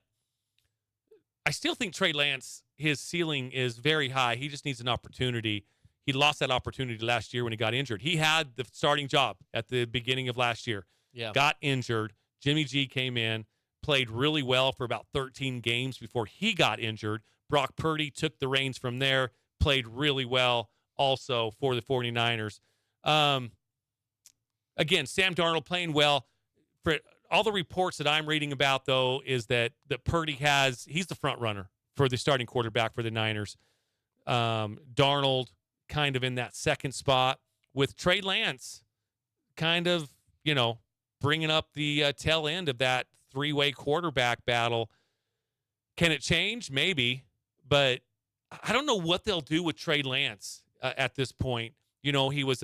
I still think Trey Lance, his ceiling is very high. He just needs an opportunity. He lost that opportunity last year when he got injured. He had the starting job at the beginning of last year. Yeah. Got injured. Jimmy G came in, played really well for about 13 games before he got injured. Brock Purdy took the reins from there, played really well also for the 49ers. Again, Sam Darnold playing well. For all the reports that I'm reading about, though, is that Purdy he's the front runner for the starting quarterback for the Niners. Darnold kind of in that second spot with Trey Lance kind of, bringing up the tail end of that three-way quarterback battle. Can it change? Maybe, but I don't know what they'll do with Trey Lance at this point. He was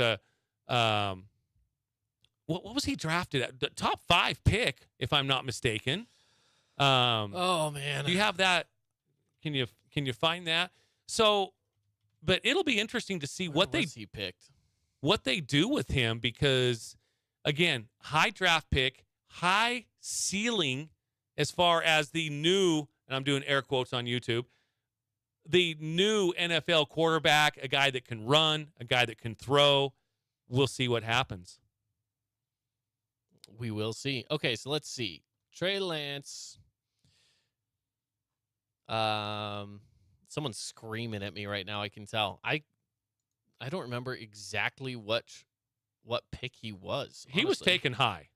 what was he drafted at? The top 5 pick, if I'm not mistaken. Oh man, do you have that? Can you find that? So, but it'll be interesting to see he picked, what they do with him, because again, high draft pick, high ceiling as far as the new, and I'm doing air quotes on YouTube, the new NFL quarterback, a guy that can run, a guy that can throw. We'll see what happens. We will see. Okay, so let's see. Trey Lance. Someone's screaming at me right now. I can tell. I don't remember exactly what pick he was. Honestly. He was taken high.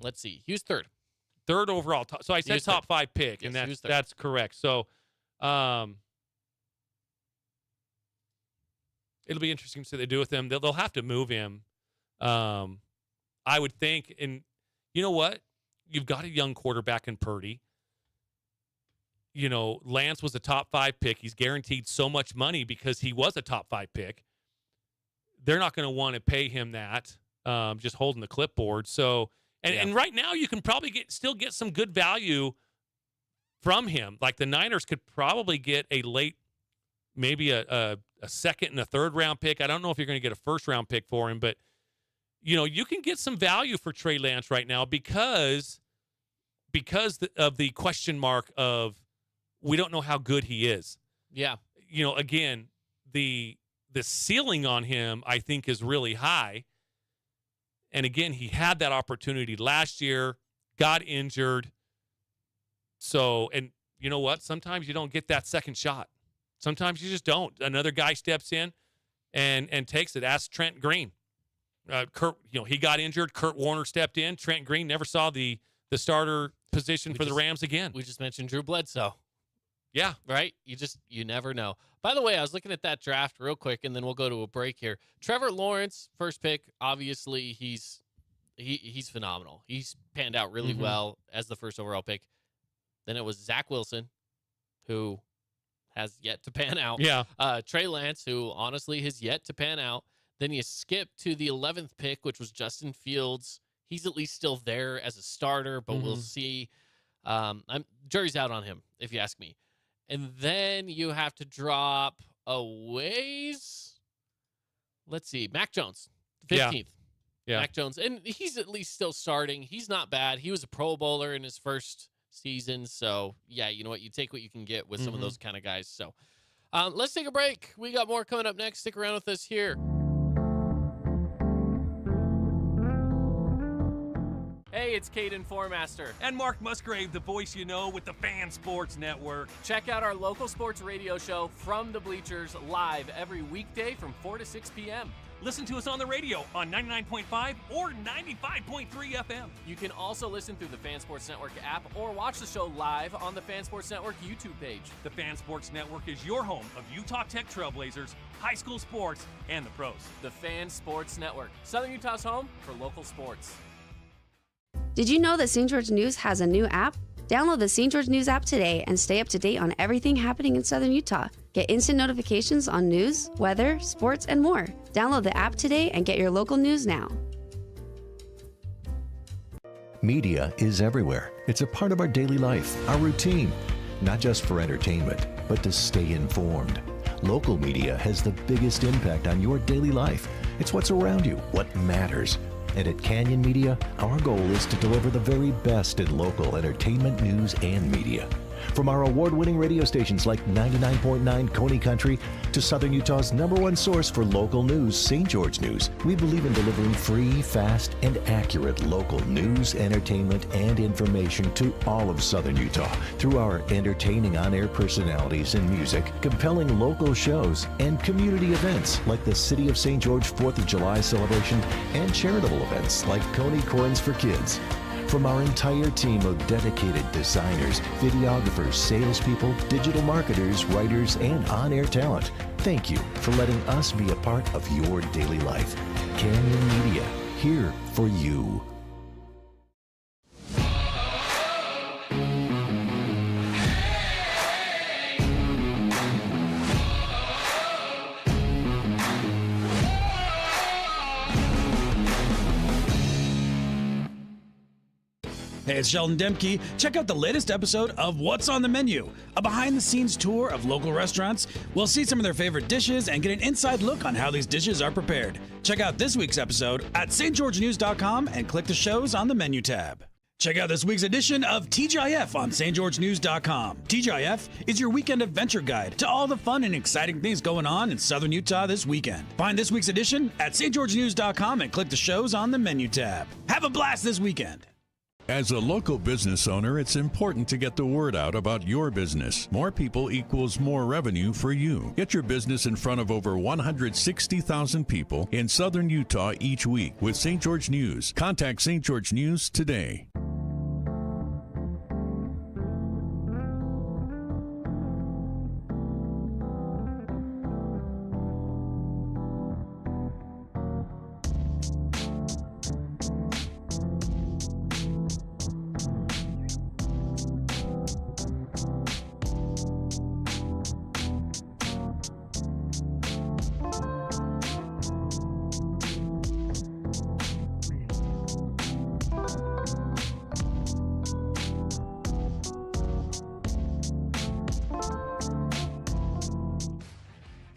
Let's see. He was third overall. So I said top 5 pick, yes, and that's correct. So, it'll be interesting to see what they do with him. They'll have to move him. I would think, and you know what? You've got a young quarterback in Purdy. Lance was a top 5 pick. He's guaranteed so much money because he was a top 5 pick. They're not going to want to pay him that, just holding the clipboard. So, and right now you can probably still get some good value from him. Like the Niners could probably get a late, maybe a second and a third round pick. I don't know if you're going to get a first round pick for him, but you can get some value for Trey Lance right now because of the question mark of we don't know how good he is. Yeah. Again, the ceiling on him, I think, is really high. And again, he had that opportunity last year, got injured. So, and you know what? Sometimes you don't get that second shot. Sometimes you just don't. Another guy steps in and takes it. Ask Trent Green. Kurt, he got injured. Kurt Warner stepped in. Trent Green never saw the starter position for the Rams again. We just mentioned Drew Bledsoe. Yeah. Right? You never know. By the way, I was looking at that draft real quick, and then we'll go to a break here. Trevor Lawrence, first pick, obviously he's phenomenal. He's panned out really well as the first overall pick. Then it was Zach Wilson, who has yet to pan out. Yeah. Trey Lance, who honestly has yet to pan out. Then you skip to the 11th pick, which was Justin Fields. He's at least still there as a starter, but we'll see. Jury's out on him, if you ask me. And then you have to drop a ways. Let's see. Mac Jones, 15th. Yeah. Mac Jones. And he's at least still starting. He's not bad. He was a Pro Bowler in his first season. So, yeah, you know what? You take what you can get with some of those kind of guys. So, let's take a break. We got more coming up next. Stick around with us here. Hey, it's Caden Formaster. And Mark Musgrave, the voice with the Fan Sports Network. Check out our local sports radio show, From the Bleachers, live every weekday from 4 to 6 p.m. Listen to us on the radio on 99.5 or 95.3 FM. You can also listen through the Fan Sports Network app or watch the show live on the Fan Sports Network YouTube page. The Fan Sports Network is your home of Utah Tech Trailblazers, high school sports, and the pros. The Fan Sports Network, Southern Utah's home for local sports. Did you know that St. George News has a new app? Download the St. George News app today and stay up to date on everything happening in Southern Utah. Get instant notifications on news, weather, sports, and more. Download the app today and get your local news now. Media is everywhere. It's a part of our daily life, our routine. Not just for entertainment, but to stay informed. Local media has the biggest impact on your daily life. It's what's around you, what matters. And at Canyon Media, our goal is to deliver the very best in local entertainment, news, and media. From our award-winning radio stations like 99.9 Coney Country to Southern Utah's #1 source for local news, St. George News, we believe in delivering free, fast, and accurate local news, entertainment, and information to all of Southern Utah through our entertaining on-air personalities and music, compelling local shows, and community events like the City of St. George 4th of July celebration and charitable events like Coney Coins for Kids. From our entire team of dedicated designers, videographers, salespeople, digital marketers, writers, and on-air talent, thank you for letting us be a part of your daily life. Canyon Media, here for you. Hey, it's Sheldon Demke. Check out the latest episode of What's on the Menu, a behind-the-scenes tour of local restaurants. We'll see some of their favorite dishes and get an inside look on how these dishes are prepared. Check out this week's episode at stgeorgenews.com and click the shows on the menu tab. Check out this week's edition of TGIF on stgeorgenews.com. TGIF is your weekend adventure guide to all the fun and exciting things going on in Southern Utah this weekend. Find this week's edition at stgeorgenews.com and click the shows on the menu tab. Have a blast this weekend. As a local business owner, it's important to get the word out about your business. More people equals more revenue for you. Get your business in front of over 160,000 people in Southern Utah each week with St. George News. Contact St. George News today.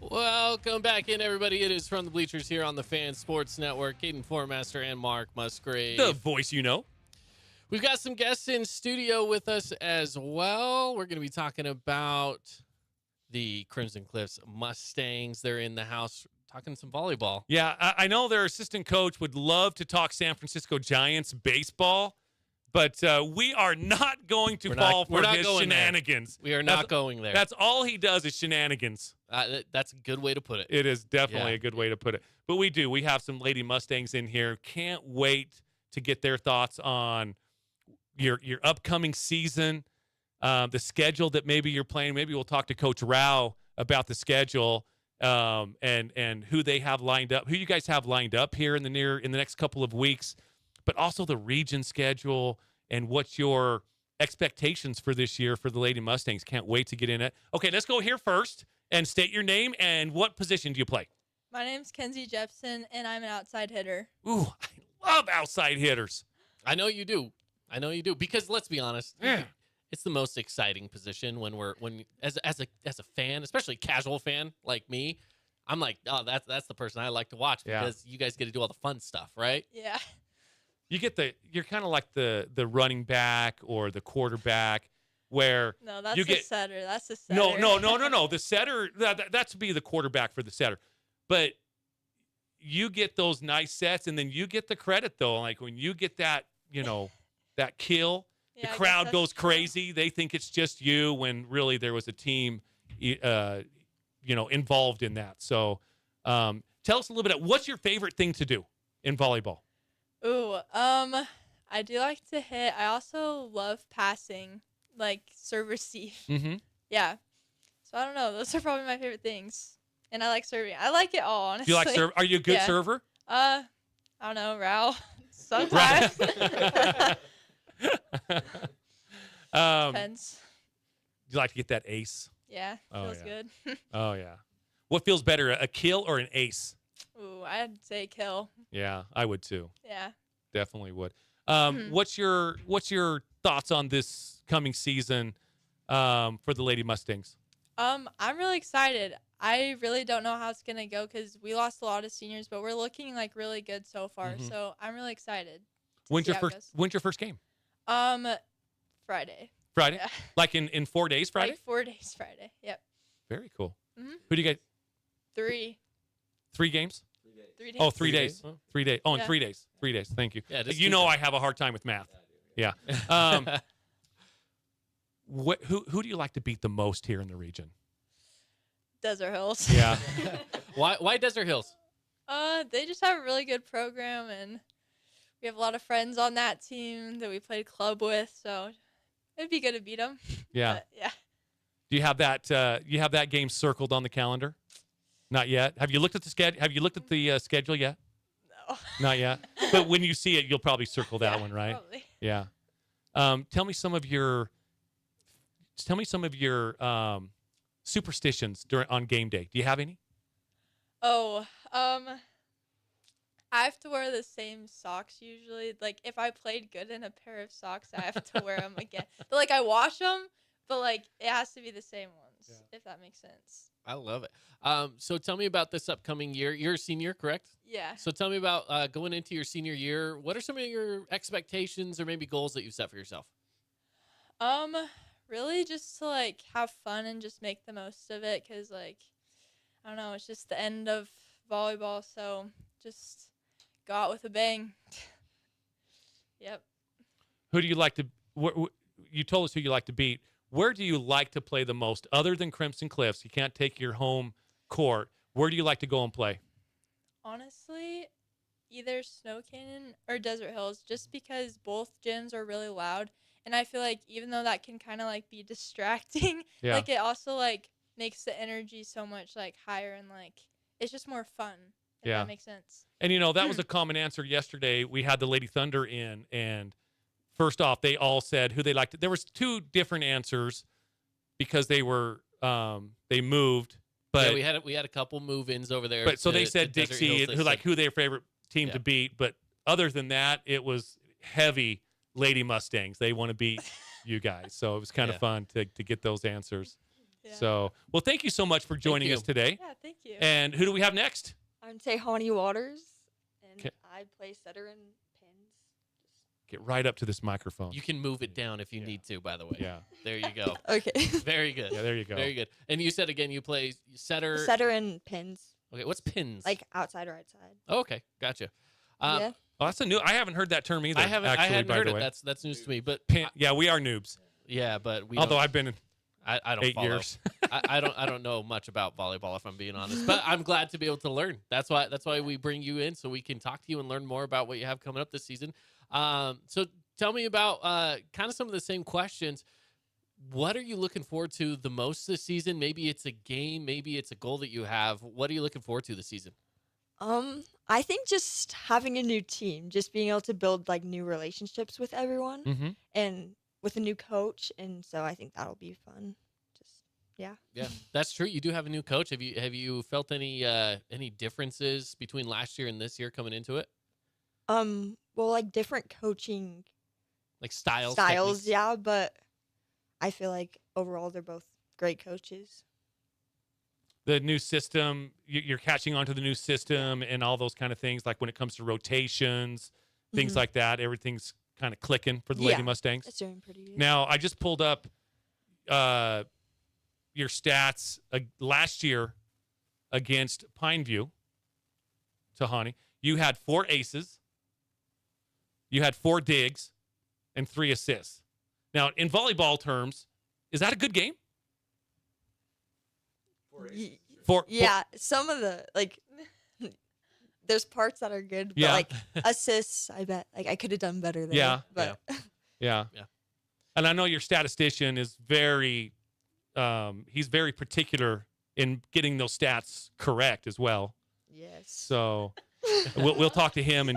Welcome back in, everybody. It is From the Bleachers here on the Fan Sports Network. Caden Formaster and Mark Musgrave. The voice you know. We've got some guests in studio with us as well. We're going to be talking about the Crimson Cliffs Mustangs. They're in the house talking some volleyball. Yeah, I know their assistant coach would love to talk San Francisco Giants baseball, but we are not going to fall for his shenanigans. We are not going there. That's all he does is shenanigans. That's a good way to put it. It is definitely a good way to put it. But we do. We have some Lady Mustangs in here. Can't wait to get their thoughts on your upcoming season, the schedule that maybe you're playing. Maybe we'll talk to Coach Rao about the schedule and who they have lined up, who you guys have lined up here in the next couple of weeks, but also the region schedule and what's your expectations for this year for the Lady Mustangs. Can't wait to get in it. Okay, let's go here first and state your name and what position do you play? My name's Kenzie Jepson, and I'm an outside hitter. Ooh, I love outside hitters. I know you do. Because let's be honest, it's the most exciting position when as a fan, especially casual fan like me, I'm like, oh, that's the person I like to watch because you guys get to do all the fun stuff, right? Yeah. You're kind of like the running back or the quarterback where no, that's the setter. That's the setter. No. The setter, that's be the quarterback for the setter. But you get those nice sets, and then you get the credit, though. Like when you get that, that kill, the crowd goes crazy. They think it's just you when really there was a team, involved in that. So tell us a little bit. What's your favorite thing to do in volleyball? Ooh, I do like to hit. I also love passing, like serve receive. Mm-hmm. Yeah. So I don't know. Those are probably my favorite things. And I like serving. I like it all, honestly. Do you like serve? Are you a good server? I don't know, Rao. Sometimes. Depends. Do you like to get that ace? Yeah, feels good. Oh, yeah. What feels better, a kill or an ace? Ooh, I'd say kill. Yeah, I would too. Yeah. Definitely would. What's your thoughts on this coming season for the Lady Mustangs? I'm really excited. I really don't know how it's going to go because we lost a lot of seniors, but we're looking like really good so far. Mm-hmm. So I'm really excited. When's your first game? Friday. Friday? Yeah. Like in 4 days Friday? Like 4 days Friday. Yep. Very cool. Mm-hmm. Who do you get? 3. 3 games? 3 days. Oh, 3 days. 3 days. Oh, in Yeah. 3 days. 3 days. Thank you. Yeah, just You keep know it. I have a hard time with math. Yeah. Who do you like to beat the most here in the region? Desert Hills. Yeah. Why Desert Hills? They just have a really good program, and we have a lot of friends on that team that we played club with, so it'd be good to beat them. Yeah. But, yeah. Do you have that game circled on the calendar? Not yet. Have you looked at the schedule? Have you looked at the schedule yet? No. Not yet. But when you see it, you'll probably circle that one, right? Probably. Yeah. Tell me some of your superstitions on game day. Do you have any? Oh, I have to wear the same socks usually. Like, if I played good in a pair of socks, I have to wear them again. But, like, I wash them, but, like, it has to be the same ones, if that makes sense. I love it. So tell me about this upcoming year. You're a senior, correct? Yeah. So tell me about going into your senior year. What are some of your expectations or maybe goals that you've set for yourself? Really just to, like, have fun and just make the most of it, because, like, I don't know, it's just the end of volleyball, so just go out with a bang. Yep. Who do you like to you told us who you like to beat. Where do you like to play the most other than Crimson Cliffs? You can't take your home court. Where do you like to go and play? Honestly, either Snow Canyon or Desert Hills, just because both gyms are really loud. And I feel like even though that can kind of, like, be distracting, Yeah. like, it also, like, makes the energy so much, like, higher, and, like, it's just more fun, if Yeah. that makes sense. And, you know, that was a common answer yesterday. We had the Lady Thunder in, and first off, they all said who they liked. There was 2 different answers because they were they moved. But yeah, we had a couple move-ins over there. But so they to said Desert Dixie, Hills. They said- who their favorite team Yeah. to beat. But other than that, it was heavy Lady Mustangs. They want to beat you guys. So it was kind of Yeah. fun to get those answers. Yeah. So, well, thank you so much for joining you. us today. Yeah, thank you. And who do we have next? I'm Tehani Waters, and 'Kay. I play setter and pins. Get right up to this microphone. You can move it down if you need to, by the way. Yeah. There you go. Okay. Very good. Yeah, there you go. Very good. And you said again you play setter. Setter and pins, Okay, what's pins? like outside or outside. Oh, okay, gotcha. Yeah. Oh, that's a new. I haven't heard that term either. I haven't. Actually, I hadn't by heard the it. way. That's news to me. But Yeah, we are noobs. yeah, but we. Although don't- I've been in I don't 8 follow. years. I don't know much about volleyball, if I'm being honest. But I'm glad to be able to learn. That's why we bring you in, so we can talk to you and learn more about what you have coming up this season. So tell me about kind of some of the same questions. What are you looking forward to the most this season? Maybe it's a game, maybe it's a goal that you have. What are you looking forward to this season? I think just having a new team, just being able to build like new relationships with everyone, Mm-hmm. and with a new coach, and so I think that'll be fun. Just yeah. Yeah, that's true. You do have a new coach. Have you felt any differences between last year and this year coming into it? Well, like different coaching Like styles, styles, techniques? yeah, but I feel like overall they're both great coaches. The new system, you're catching on to the new system and all those kind of things. Like when it comes to rotations, things Mhm. like that, everything's kind of clicking for the Yeah. Lady Mustangs. It's doing pretty good. Now, I just pulled up your stats last year against Pineview, Tehani. You had 4 aces, you had 4 digs, and 3 assists. Now, in volleyball terms, is that a good game? Four, Yeah, some of the like there's parts that are good, but Yeah. like assists, I bet like I could have done better there. Yeah. But Yeah. Yeah. And I know your statistician is very he's very particular in getting those stats correct as well. yes. So we'll talk to him in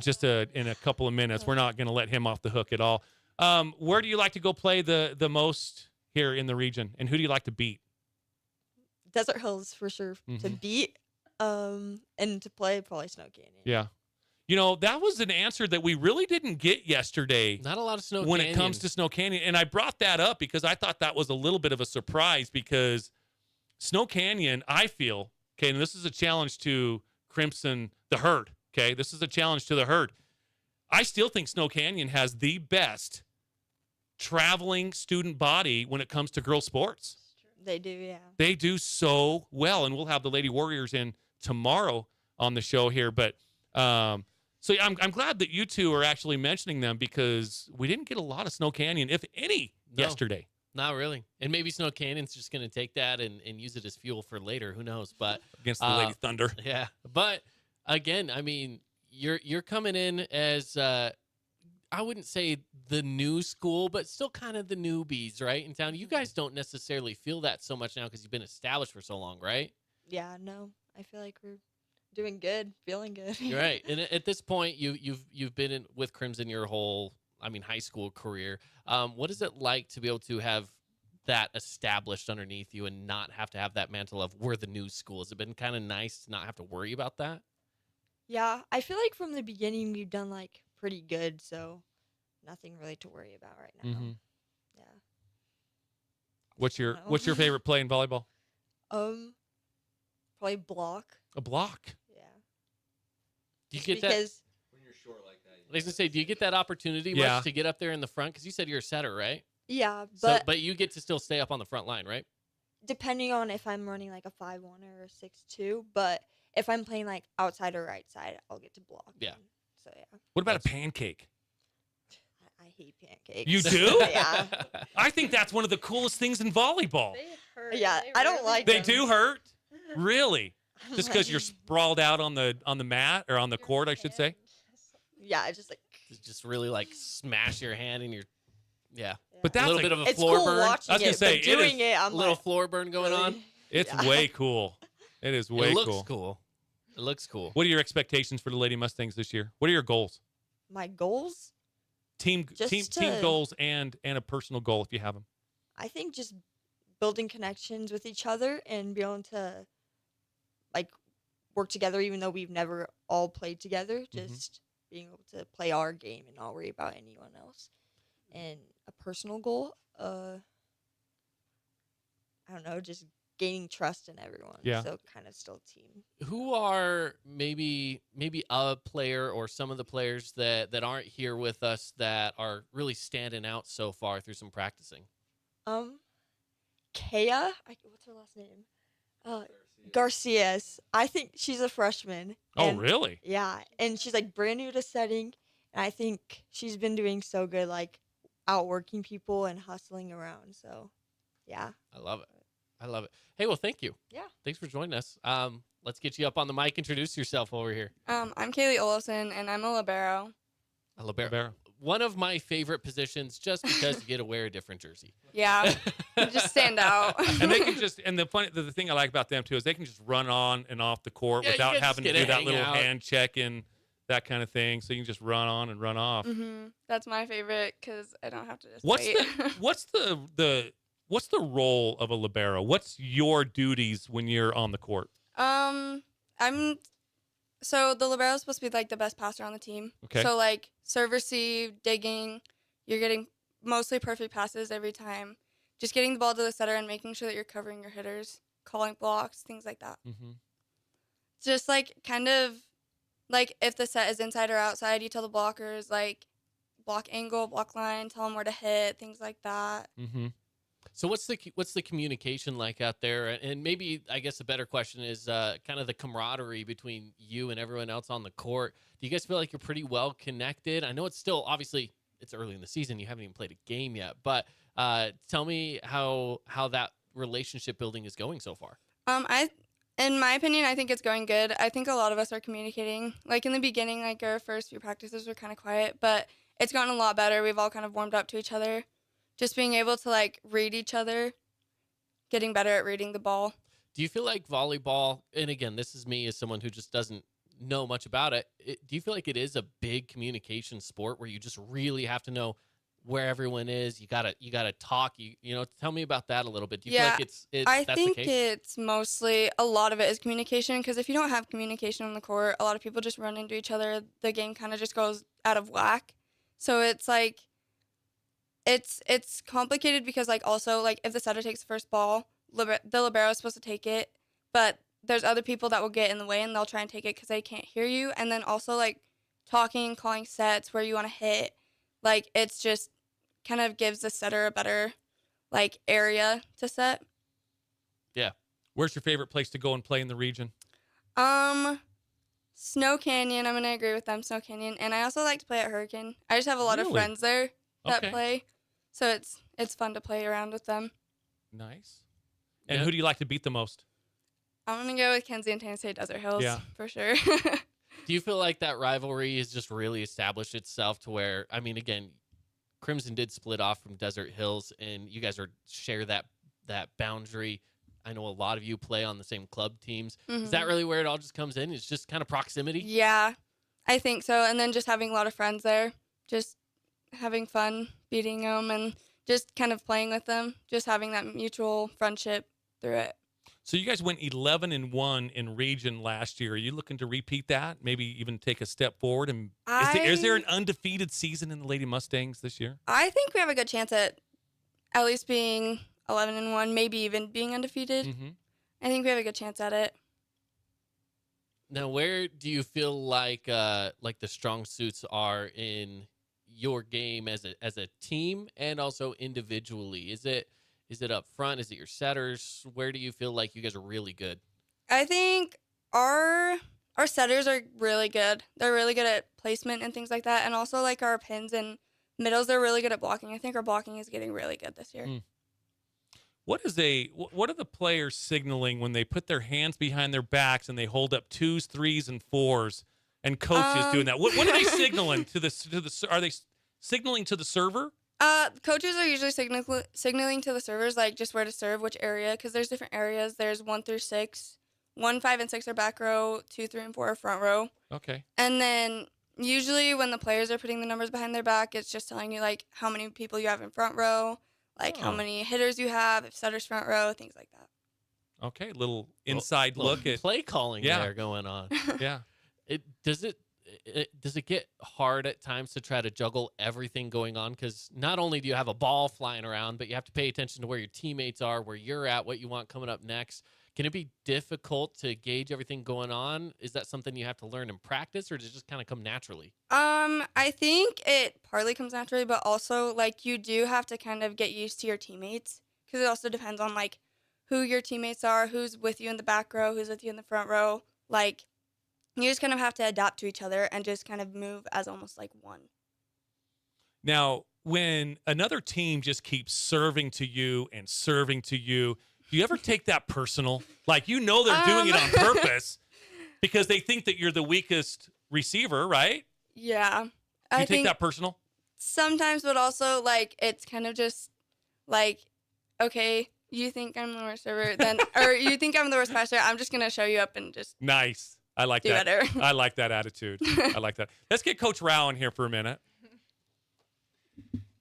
in a couple of minutes. We're not going to let him off the hook at all. Where do you like to go play the most here in the region, and who do you like to beat? Desert Hills for sure to Mhm. beat, and to play probably Snow Canyon. Yeah. You know, that was an answer that we really didn't get yesterday Not a lot of snow when Canyon. it comes to Snow Canyon. And I brought that up because I thought that was a little bit of a surprise, because Snow Canyon, I feel, okay, and this is a challenge to Crimson, the Herd, okay? This is a challenge to the Herd. I still think Snow Canyon has the best traveling student body when it comes to girls sports. They do, yeah. They do so well, and we'll have the Lady Warriors in tomorrow on the show here. But so yeah, I'm glad that you two are actually mentioning them because we didn't get a lot of Snow Canyon, if any, yesterday. Not really. And maybe Snow Canyon's just going to take that and use it as fuel for later. Who knows? But against the Lady Thunder. Yeah. But again, I mean, you're coming in as I wouldn't say the new school, but still kind of the newbies, right? In town. You guys don't necessarily feel that so much now because you've been established for so long, right? Yeah, no. I feel like we're doing good, feeling good. You're right. And at this point, you've been with Crimson your whole, high school career. What is it like to be able to have that established underneath you and not have to have that mantle of we're the new school? Has it been kind of nice to not have to worry about that? Yeah, I feel like from the beginning we've done like pretty good, so nothing really to worry about right now. Mm-hmm. Yeah. What's your favorite play in volleyball? Probably block. A block. Yeah. Do you Just get because that? When you're short like that. I was gonna say, do you get that opportunity much to get up there in the front? Because you said you're a setter, right? Yeah, but you get to still stay up on the front line, right? Depending on if I'm running like a 5-1 or a 6-2, but if I'm playing like outside or right side, I'll get to block. Yeah. So yeah. What about a pancake? I hate pancakes. You do? Yeah. I think that's one of the coolest things in volleyball. They hurt. Yeah, I don't like They them. do hurt? Really? Just because you're sprawled out on the mat or on the court, I should say? Yeah, I just like just really like smash your hand and yeah. But that's a little bit of a it's floor cool burn. watching I was gonna it, say, but doing it, I'm A little like, floor burn going on. It's Yeah. way cool. It is way It looks cool. cool. It looks cool. What are your expectations for the Lady Mustangs this year? What are your goals? my goals. Team to- goals and a personal goal if you have them. I think just building connections with each other and be able to like work together, even though we've never all played together. Just being able to play our game and not worry about anyone else. And a personal goal, I don't know, just gaining trust in everyone. Yeah. So kind of still a team. Who are maybe a player or some of the players that aren't here with us that are really standing out so far through some practicing? Kea, what's her last name? Garcias. I think she's a freshman. Oh, and- really? Yeah, and she's like brand new to setting, and I think she's been doing so good, like outworking people and hustling around. So, yeah. I love it. Hey, well, thank you. Yeah. Thanks for joining us. Let's get you up on the mic. Introduce yourself over here. I'm Kaylee Olafson, and I'm a libero. A libero. One of my favorite positions, just because you get to wear a different jersey. Yeah, you just stand out. And they can just the thing I like about them too is they can just run on and off the court Yeah, you without can having to just do that hang little out. hand check and that kind of thing. So you can just run on and run off. That's my favorite because I don't have to just What's wait. what's the role of a libero? What's your duties when you're on the court? So the libero is supposed to be like the best passer on the team. Okay. So like serve, receive, digging, you're getting mostly perfect passes every time. Just getting the ball to the setter and making sure that you're covering your hitters, calling blocks, things like that. Just like kind of like if the set is inside or outside, you tell the blockers like block angle, block line, tell them where to hit, things like that. So what's the communication like out there? And maybe I guess a better question is kind of the camaraderie between you and everyone else on the court. Do you guys feel like you're pretty well connected? I know it's still obviously it's early in the season. You haven't even played a game yet, but tell me how that relationship building is going so far. In my opinion, I think it's going good. I think a lot of us are communicating. Like in the beginning, like our first few practices were kind of quiet, but it's gotten a lot better. We've all kind of warmed up to each other. Just being able to like read each other, getting better at reading the ball. Do you feel like volleyball, and again, this is me as someone who just doesn't know much about it, do you feel like it is a big communication sport where you just really have to know where everyone is? You gotta talk. You know, tell me about that a little bit. Do you feel like I that's think the case? it's mostly a lot of it is communication because if you don't have communication on the court, a lot of people just run into each other. The game kind of just goes out of whack. So it's like it's complicated because like also like if the setter takes the first ball, the libero is supposed to take it, but there's other people that will get in the way and they'll try and take it because they can't hear you. And then also like talking, calling sets where you want to hit, like it's just kind of gives the setter a better like area to set. Yeah. Where's your favorite place to go and play in the region? Snow Canyon. I'm gonna agree with them. Snow Canyon, and I also like to play at Hurricane. I just have a lot of Really? friends there that Okay. play, so it's fun to play around with them. Nice. And Yeah. who do you like to beat the most? I'm gonna go with Kenzie and Tennessee Desert Hills for sure. Do you feel like that rivalry has just really established itself to where, I mean, again, Crimson did split off from Desert Hills, and you guys share that boundary. I know a lot of you play on the same club teams. Is that really where it all just comes in? It's just kind of proximity? Yeah, I think so. And then just having a lot of friends there, just having fun beating them and just kind of playing with them, just having that mutual friendship through it. So you guys went 11-1 in region last year. Are you looking to repeat that? Maybe even take a step forward? And is there an undefeated season in the Lady Mustangs this year? I think we have a good chance at least being 11-1, maybe even being undefeated. I think we have a good chance at it. Now, where do you feel like the strong suits are in your game as a team and also individually? Is it up front? Is it your setters? Where do you feel like you guys are really good? I think our setters are really good. They're really good at placement and things like that, and also like our pins and middles, they're really good at blocking. I think our blocking is getting really good this year. What are the players signaling when they put their hands behind their backs and they hold up 2s, 3s, and 4s, and coaches doing that? What are they signaling to the? Are they signaling to the server? Coaches are usually signaling to the servers like just where to serve, which area, because there's different areas. There's 1 through 6, 1, 5, and 6 are back row, 2, 3, and 4 are front row. Okay. And then usually when the players are putting the numbers behind their back, it's just telling you like how many people you have in front row, like how many hitters you have, if setter's front row, things like that. Okay, little inside look at play calling there going on. Yeah. Does it get hard at times to try to juggle everything going on? Because not only do you have a ball flying around, but you have to pay attention to where your teammates are, where you're at, what you want coming up next. Can it be difficult to gauge everything going on? Is that something you have to learn in practice, or does it just kind of come naturally? I think it partly comes naturally, but also like you do have to kind of get used to your teammates, because it also depends on like who your teammates are, who's with you in the back row, who's with you in the front row. Like you just kind of have to adapt to each other and just kind of move as almost like one. Now, when another team just keeps serving to you and serving to you, do you ever take that personal? Like, they're doing it on purpose because they think that you're the weakest receiver, right? Yeah. Do you take that personal? Sometimes, but also, like, it's kind of just, like, okay, you think I'm the worst server, or you think I'm the worst passer, I'm just going to show you up and just Nice. I like do that. better. I like that attitude. I like that. Let's get Coach Rao in here for a minute.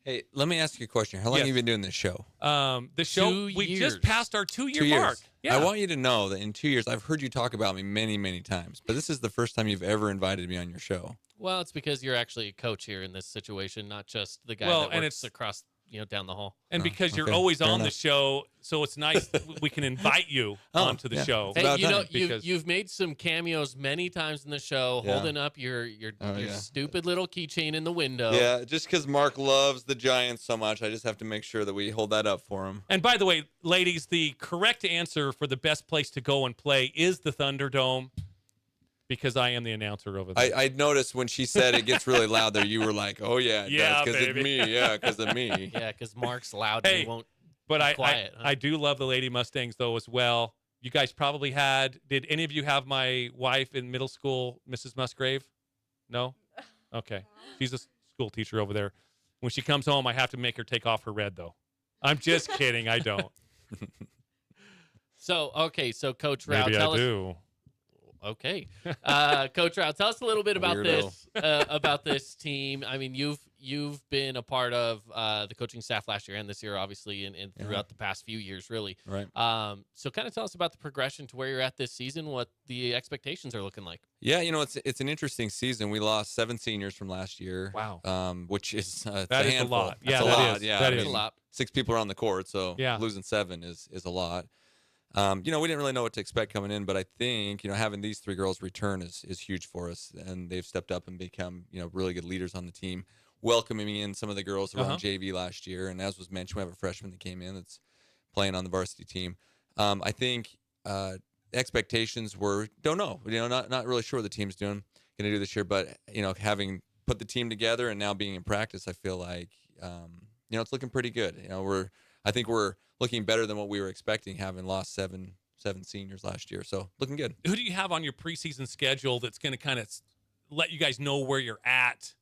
Hey, let me ask you a question. How long have you been doing this show? The show, 2 we years. just passed our 2-year 2 years. mark. Yeah. I want you to know that in 2 years, I've heard you talk about me many, many times, but this is the first time you've ever invited me on your show. Well, it's because you're actually a coach here in this situation, not just the guy that and works it's across, down the hall. And because you're okay. always Fair on the enough. show, so it's nice we can invite you onto the yeah. show. It's about Hey, time. you've made some cameos many times in the show, Yeah. holding up your yeah. stupid little keychain in the window. Yeah, just because Mark loves the Giants so much, I just have to make sure that we hold that up for him. And by the way, ladies, the correct answer for the best place to go and play is the Thunderdome, because I am the announcer over there. I noticed when she said it gets really loud there, you were like, oh, yeah, it Yeah, does, because of baby. me. Yeah, because of me. Yeah, because Mark's loud Hey, and he won't But be quiet. I do love the Lady Mustangs, though, as well. You guys probably did any of you have my wife in middle school, Mrs. Musgrave? No? Okay. She's a school teacher over there. When she comes home, I have to make her take off her red, though. I'm just kidding. I don't. So Coach Rao, Maybe tell I us. do. Okay, Coach Rao, tell us a little bit about this team. I mean, you've been a part of the coaching staff last year and this year, obviously, and throughout the past few years, really. Right. So kind of tell us about the progression to where you're at this season, what the expectations are looking like. Yeah, it's an interesting season. We lost 7 seniors from last year. Wow. Which is That a is a handful. lot. That's Yeah, a that lot. is. Yeah, That I is mean, a lot. 6 people are on the court, so Yeah. losing 7 is a lot. We didn't really know what to expect coming in, but I think, having these 3 girls return is huge for us, and they've stepped up and become, really good leaders on the team. welcoming in some of the girls that were on JV last year. And as was mentioned, we have a freshman that came in that's playing on the varsity team. I think expectations were, don't know, not really sure what the team's going to do this year, but, having put the team together and now being in practice, I feel like, it's looking pretty good. I think we're looking better than what we were expecting, having lost seven seniors last year. So looking good. Who do you have on your preseason schedule that's going to kind of let you guys know where you're at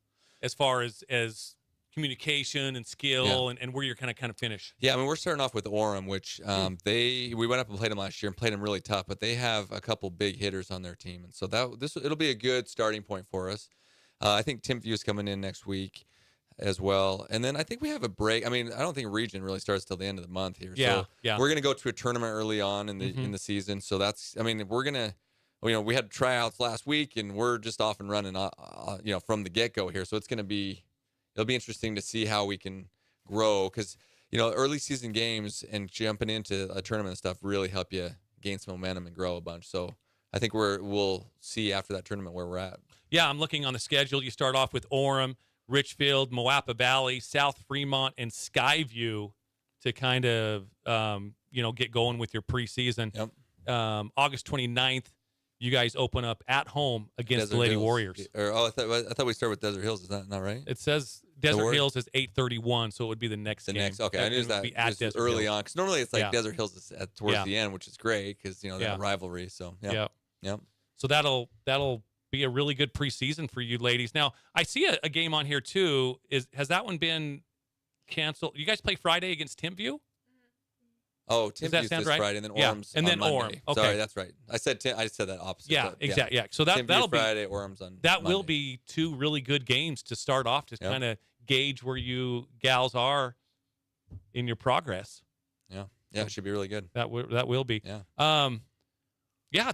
as far as communication and skill and where you're kind of finish? Yeah, I mean, we're starting off with Orem, which we went up and played them last year and played them really tough, but they have a couple big hitters on their team. And so it'll be a good starting point for us. I think Tim View is coming in next week as well. And then I think we have a break. I mean, I don't think region really starts till the end of the month here. Yeah, so we're going to go to a tournament early on in the season. So we're going to, we had tryouts last week and we're just off and running, from the get-go here. So it'll be interesting to see how we can grow because, early season games and jumping into a tournament and stuff really help you gain some momentum and grow a bunch. So I think we'll see after that tournament where we're at. Yeah, I'm looking on the schedule. You start off with Orem, Richfield, Moapa Valley, South Fremont, and Skyview to kind of, get going with your preseason. Yep. August 29th, you guys open up at home against the Lady Hills. Warriors. I thought we started with Desert Hills. Is that not right? It says Desert Hills is 8:31, so it would be the next game. Okay, I knew that be at just early Hills. on because normally it's like Desert Hills is towards the end, which is great because that rivalry. So yeah. Yep. So that'll be a really good preseason for you ladies. Now I see a game on here too. Has that one been canceled? You guys play Friday against Timpview? Oh, Timpview's this right? Friday, and then Orem's and then on Monday. Orem. Okay, sorry, that's right. I said that opposite. Yeah, exactly. Yeah, so that'll Timpview be Friday. Orem's on. That Monday. will be two really good games to start off to kind of gauge where you gals are in your progress. Yeah, it should be really good. That will be. Yeah.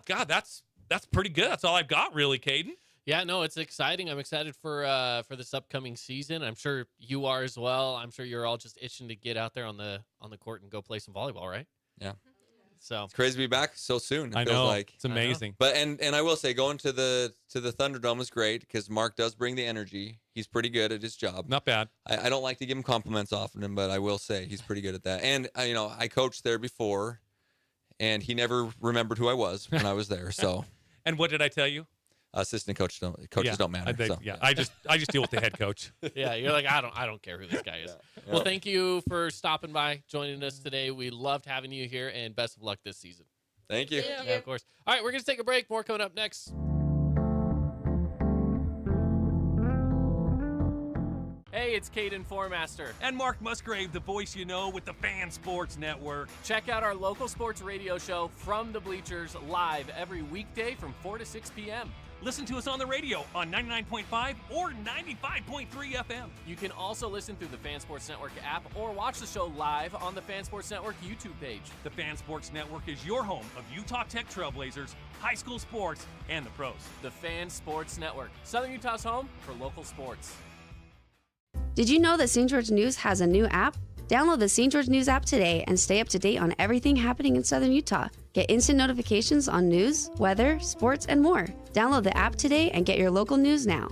God, that's pretty good. That's all I've got, really, Caden. Yeah, no, it's exciting. I'm excited for this upcoming season. I'm sure you are as well. I'm sure you're all just itching to get out there on the court and go play some volleyball, right? Yeah. So it's crazy to be back so soon. I know. It's amazing. But and I will say, going to the Thunderdome is great because Mark does bring the energy. He's pretty good at his job. Not bad. I don't like to give him compliments often, but I will say he's pretty good at that. And I coached there before, and he never remembered who I was when I was there. So. And what did I tell you? Assistant coaches don't matter. I just deal with the head coach. Yeah, you're like, I don't care who this guy is. Yeah. Well, thank you for stopping by, joining us today. We loved having you here, and best of luck this season. Thank you. Yeah, of course. All right, we're gonna take a break. More coming up next. Hey, it's Caden Formaster. And Mark Musgrave, the voice you know with the Fan Sports Network. Check out our local sports radio show From the Bleachers live every weekday from 4 to 6 p.m. Listen to us on the radio on 99.5 or 95.3 FM. You can also listen through the Fan Sports Network app or watch the show live on the Fan Sports Network YouTube page. The Fan Sports Network is your home of Utah Tech Trailblazers, high school sports, and the pros. The Fan Sports Network, Southern Utah's home for local sports. Did you know that St. George News has a new app? Download the St. George News app today and stay up to date on everything happening in Southern Utah. Get instant notifications on news, weather, sports, and more. Download the app today and get your local news now.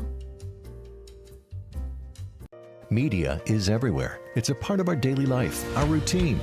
Media is everywhere. It's a part of our daily life, our routine,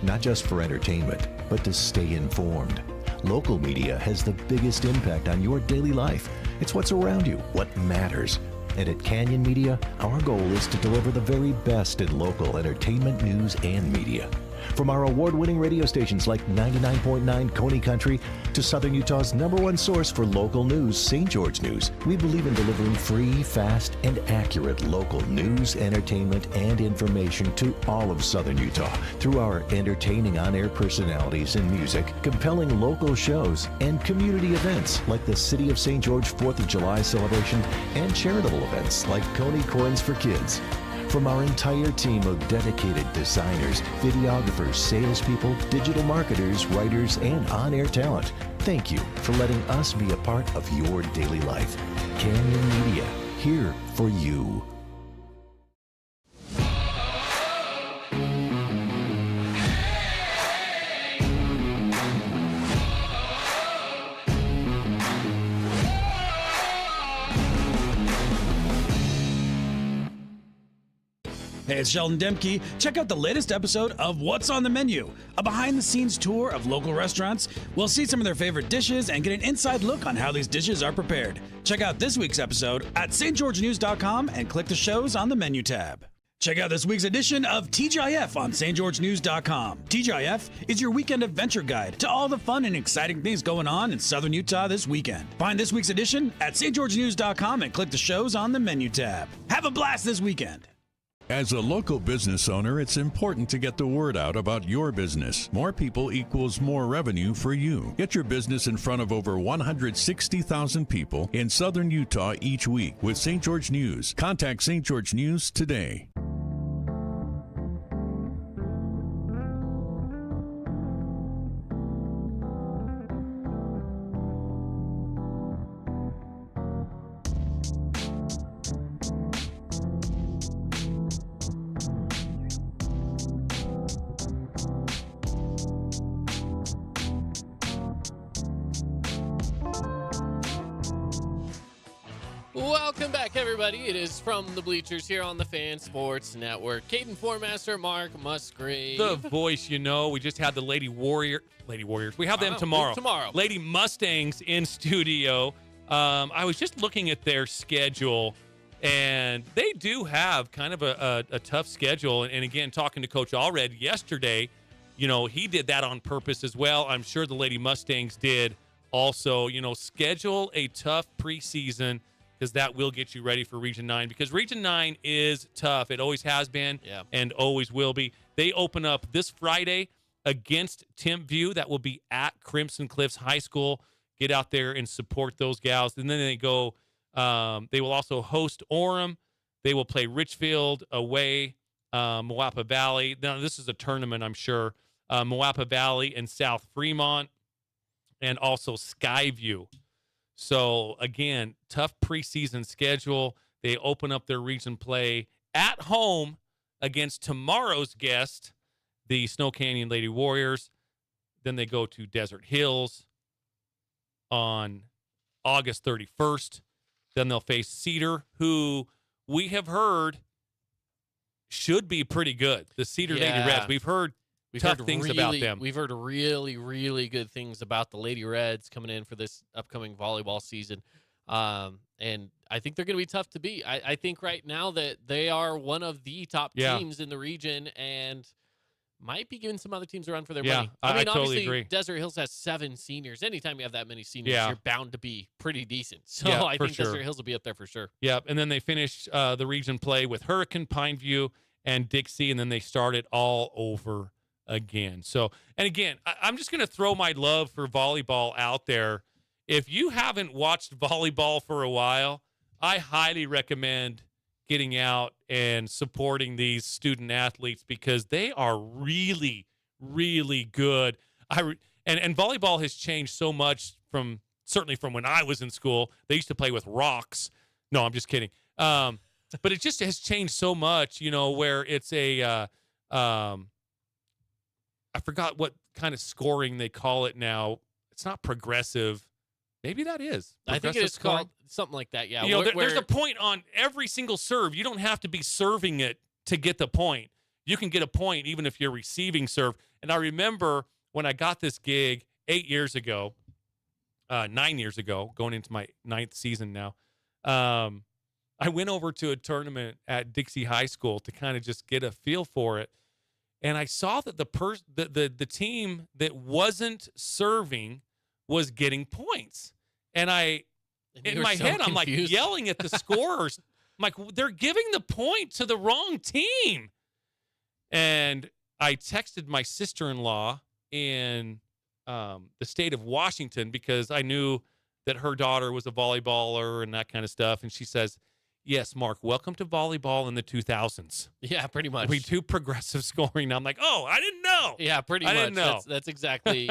not just for entertainment, but to stay informed. Local media has the biggest impact on your daily life. It's what's around you, what matters. And at Canyon Media, our goal is to deliver the very best in local entertainment, news, and media. From our award-winning radio stations like 99.9 Coney Country to Southern Utah's #1 source for local news, St. George News, we believe in delivering free, fast, and accurate local news, entertainment, and information to all of Southern Utah through our entertaining on-air personalities and music, compelling local shows, and community events like the City of St. George 4th of July celebration and charitable events like Coney Coins for Kids. From our entire team of dedicated designers, videographers, salespeople, digital marketers, writers, and on-air talent, thank you for letting us be a part of your daily life. Canyon Media, here for you. Hey, it's Sheldon Demke. Check out the latest episode of What's on the Menu, a behind-the-scenes tour of local restaurants. We'll see some of their favorite dishes and get an inside look on how these dishes are prepared. Check out this week's episode at stgeorgenews.com and click the shows on the menu tab. Check out this week's edition of TGIF on stgeorgenews.com. TGIF is your weekend adventure guide to all the fun and exciting things going on in southern Utah this weekend. Find this week's edition at stgeorgenews.com and click the shows on the menu tab. Have a blast this weekend. As a local business owner, it's important to get the word out about your business. More people equals more revenue for you. Get your business in front of over 160,000 people in southern Utah each week with St. George News. Contact St. George News today. Welcome back, everybody. It is From the Bleachers here on the Fan Sports Network. Caden Formaster, Mark Musgrave. The voice, you know. We just had the Lady Warriors. We have them tomorrow. Lady Mustangs in studio. I was just looking at their schedule, and they do have kind of a tough schedule. And again, talking to Coach Allred yesterday, you know, he did that on purpose as well. I'm sure the Lady Mustangs did also. You know, schedule a tough preseason, because that will get you ready for Region 9, because Region 9 is tough. It always has been and always will be. They open up this Friday against Timpview. That will be at Crimson Cliffs High School. Get out there and support those gals. And then they go, they will also host Orem. They will play Richfield away, Moapa Valley. Now, this is a tournament, I'm sure. Moapa Valley and South Fremont, and also Skyview. So, again, tough preseason schedule. They open up their region play at home against tomorrow's guest, the Snow Canyon Lady Warriors. Then they go to Desert Hills on August 31st. Then they'll face Cedar, who we have heard should be pretty good. The Cedar Lady Reds. We've heard tough things about them. We've heard really, really good things about the Lady Reds coming in for this upcoming volleyball season. And I think they're going to be tough to beat. I think right now that they are one of the top teams in the region and might be giving some other teams a run for their money. I mean, totally obviously, agree. Desert Hills has 7 seniors. Anytime you have that many seniors, you're bound to be pretty decent. So I think Desert Hills will be up there for sure. Yep. And then they finish the region play with Hurricane, Pineview, and Dixie, and then they start it all over again. So, and again, I'm just going to throw my love for volleyball out there. If you haven't watched volleyball for a while, I highly recommend getting out and supporting these student athletes, because they are really, really good. And volleyball has changed so much certainly from when I was in school. They used to play with rocks. No, I'm just kidding. But it just has changed so much, you know, where it's I forgot what kind of scoring they call it now. It's not progressive. Maybe that is. I think it is called something like that, yeah. You know, there's a point on every single serve. You don't have to be serving it to get the point. You can get a point even if you're receiving serve. And I remember when I got this gig 9 years ago, going into my 9th season now, I went over to a tournament at Dixie High School to kind of just get a feel for it. And I saw that the team that wasn't serving was getting points. And in my head, I'm like yelling at the scorers. I'm like, they're giving the point to the wrong team. And I texted my sister-in-law in the state of Washington, because I knew that her daughter was a volleyballer and that kind of stuff. And she says, "Yes, Mark, welcome to volleyball in the 2000s. Yeah, pretty much. We do progressive scoring now." I'm like, oh, I didn't know. Yeah, pretty much. I didn't know. That's exactly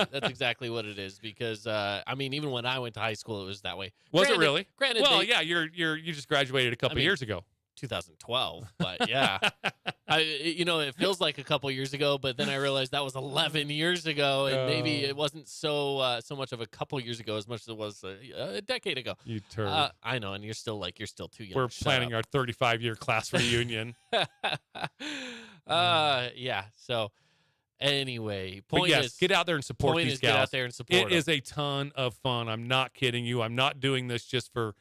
what it is, because I mean, even when I went to high school, it was that way. Was it really? Granted, well, yeah, you just graduated a couple years ago. 2012, but yeah, it feels like a couple years ago, but then I realized that was 11 years ago, and maybe it wasn't so much of a couple years ago as much as it was a decade ago. You turd. I know, and you're still too young. We're Shut planning up. our 35-year class reunion. Yeah. So anyway, But yes, get out there and support point these is gals. get out there and support It them. is a ton of fun. I'm not kidding you. I'm not doing this just for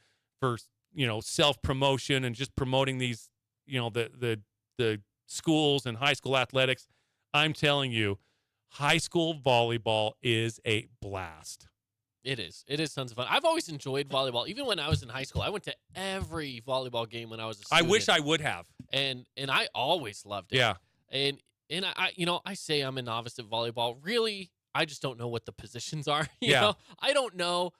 self-promotion and just promoting these, the schools and high school athletics. I'm telling you, high school volleyball is a blast. It is. It is tons of fun. I've always enjoyed volleyball. Even when I was in high school, I went to every volleyball game when I was a I student. wish I would have. And I always loved it. Yeah. And I say I'm a novice at volleyball. Really, I just don't know what the positions are. You know? I don't know.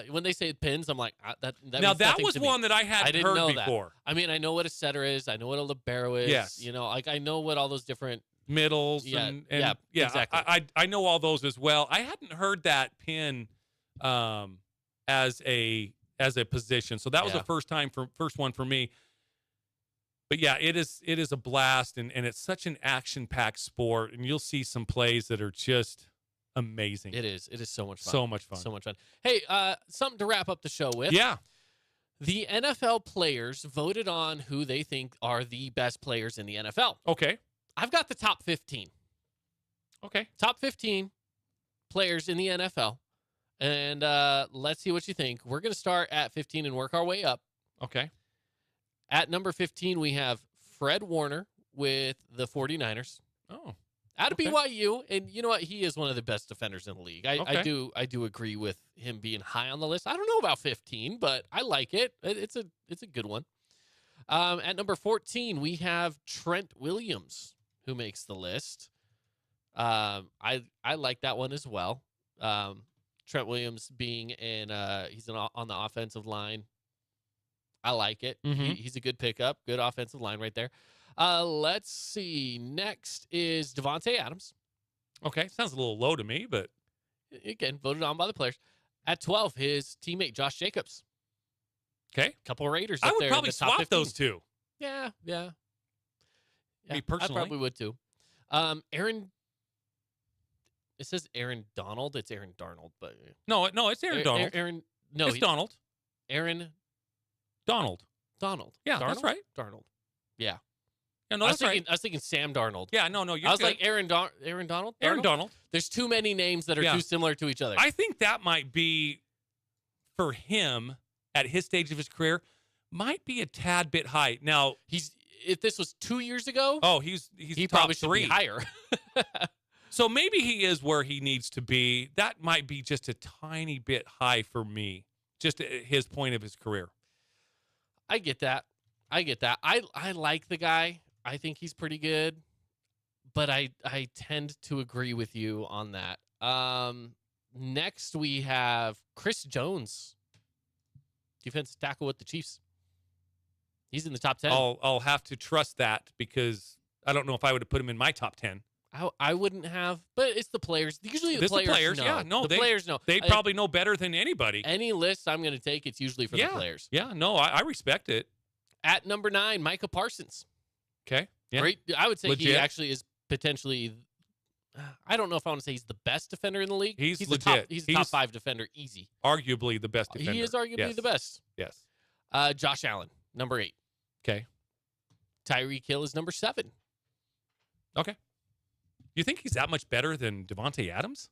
When they say pins, I'm like, that Now, means that nothing was to me. one that I hadn't didn't heard know before. That. I mean, I know what a setter is. I know what a libero is. Yes. I know what all those different Middles. Yeah, and yeah, exactly. I know all those as well. I hadn't heard that pin as a position. So that was the first one for me. But yeah, it is a blast, and it's such an action-packed sport, and you'll see some plays that are just amazing. It is so much fun. So much fun. So much fun. Hey, something to wrap up the show with. Yeah. The NFL players voted on who they think are the best players in the NFL. Okay. I've got the top 15. Okay. Top 15 players in the NFL. And let's see what you think. We're going to start at 15 and work our way up. Okay. At number 15, we have Fred Warner with the 49ers. Oh. Out of BYU, and you know what? He is one of the best defenders in the league. I do agree with him being high on the list. I don't know about 15, but I like it. It's a good one. At number 14, we have Trent Williams, who makes the list. I like that one as well. Trent Williams being he's on the offensive line. I like it. Mm-hmm. He's a good pickup. Good offensive line right there. Let's see. Next is Devontae Adams. Okay. Sounds a little low to me, but. Again, voted on by the players. At 12, his teammate Josh Jacobs. Okay. Couple Raiders I up would there probably in the top swap 15. those two. Yeah. Me personally. I probably would too. Aaron. It says Aaron Donald. It's Aaron Darnold, but No, it's Aaron Donald. It's Donald. Aaron Donald. Yeah, Darnold? that's right. Darnold. Yeah. Yeah, no, I that's right. was thinking Sam Darnold. Yeah, no, you're I was good. like Aaron Donald. Aaron Donald. There's too many names that are too similar to each other. I think that might be, for him, at his stage of his career, might be a tad bit high. Now, if this was 2 years ago, he probably top should three. be higher. So maybe he is where he needs to be. That might be just a tiny bit high for me, just at his point of his career. I get that. I like the guy. I think he's pretty good, but I tend to agree with you on that. Next we have Chris Jones, defensive tackle with the Chiefs. He's in the top 10. I'll have to trust that because I don't know if I would have put him in my top 10. I wouldn't have, but it's the players. Usually the players know. Yeah, no, the players know. They probably know better than anybody. Any list I'm going to take, it's usually for the players. Yeah, no, I respect it. At number 9, Micah Parsons. Okay. Yeah. Great. I would say Legit. he actually is potentially, I don't know if I want to say he's the best defender in the league. He's legit. legit. He's a top 5 defender, easy. Arguably the best defender. He is arguably the best. Yes. Josh Allen, number 8. Okay. Tyreek Hill is number 7. Okay. You think he's that much better than Devontae Adams?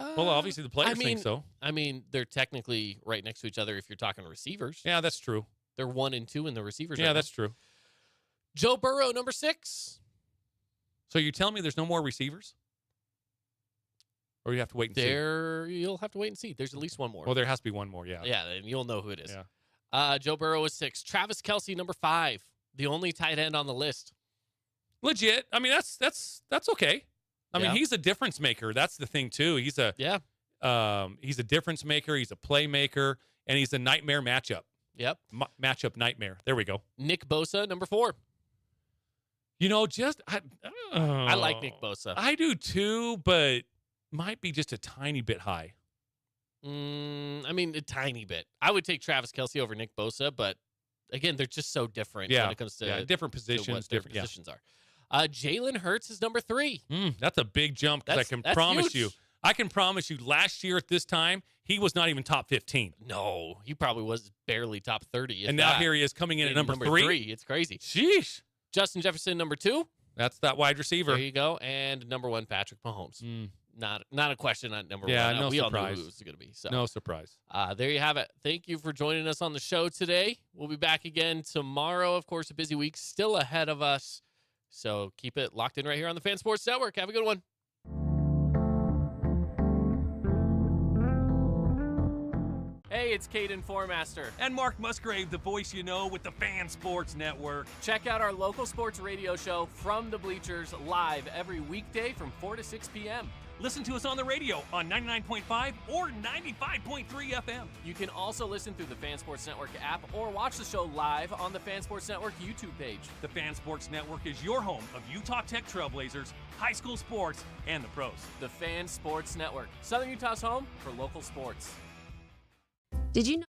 Well, obviously the players think so. I mean, they're technically right next to each other if you're talking receivers. Yeah, that's true. They're 1 and 2 in the receivers. Yeah, that's true. Joe Burrow, number 6. So you're telling me there's no more receivers? Or you have to wait and see? You'll have to wait and see. There's at least one more. Well, there has to be one more, yeah. Yeah, and you'll know who it is. Yeah. Joe Burrow is 6. Travis Kelce, number 5. The only tight end on the list. Legit. I mean, that's okay. I mean, he's a difference maker. That's the thing too. He's a difference maker. He's a playmaker, and he's a nightmare matchup. Yep. Matchup nightmare. There we go. Nick Bosa, number 4. I like Nick Bosa. I do too, but might be just a tiny bit high. I mean, a tiny bit. I would take Travis Kelce over Nick Bosa, but again, they're just so different Yeah. when it comes to different to positions. what their Different. Yeah. positions are. Jalen Hurts is number 3. That's a big jump because I can promise you. I can promise you last year at this time, he was not even top 15. No, he probably was barely top 30. And now here he is coming in at number 3. It's crazy. Sheesh. Justin Jefferson, number 2. That's that wide receiver. There you go. And number 1, Patrick Mahomes. Not a question on number 1. No we surprise. all knew who it was going to be. So. No surprise. There you have it. Thank you for joining us on the show today. We'll be back again tomorrow. Of course, a busy week still ahead of us. So keep it locked in right here on the Fan Sports Network. Have a good one. Hey, it's Caden Formaster. And Mark Musgrave, the voice you know with the Fan Sports Network. Check out our local sports radio show From the Bleachers live every weekday from 4 to 6 p.m. Listen to us on the radio on 99.5 or 95.3 FM. You can also listen through the Fan Sports Network app or watch the show live on the Fan Sports Network YouTube page. The Fan Sports Network is your home of Utah Tech Trailblazers, high school sports, and the pros. The Fan Sports Network, Southern Utah's home for local sports. Did you know?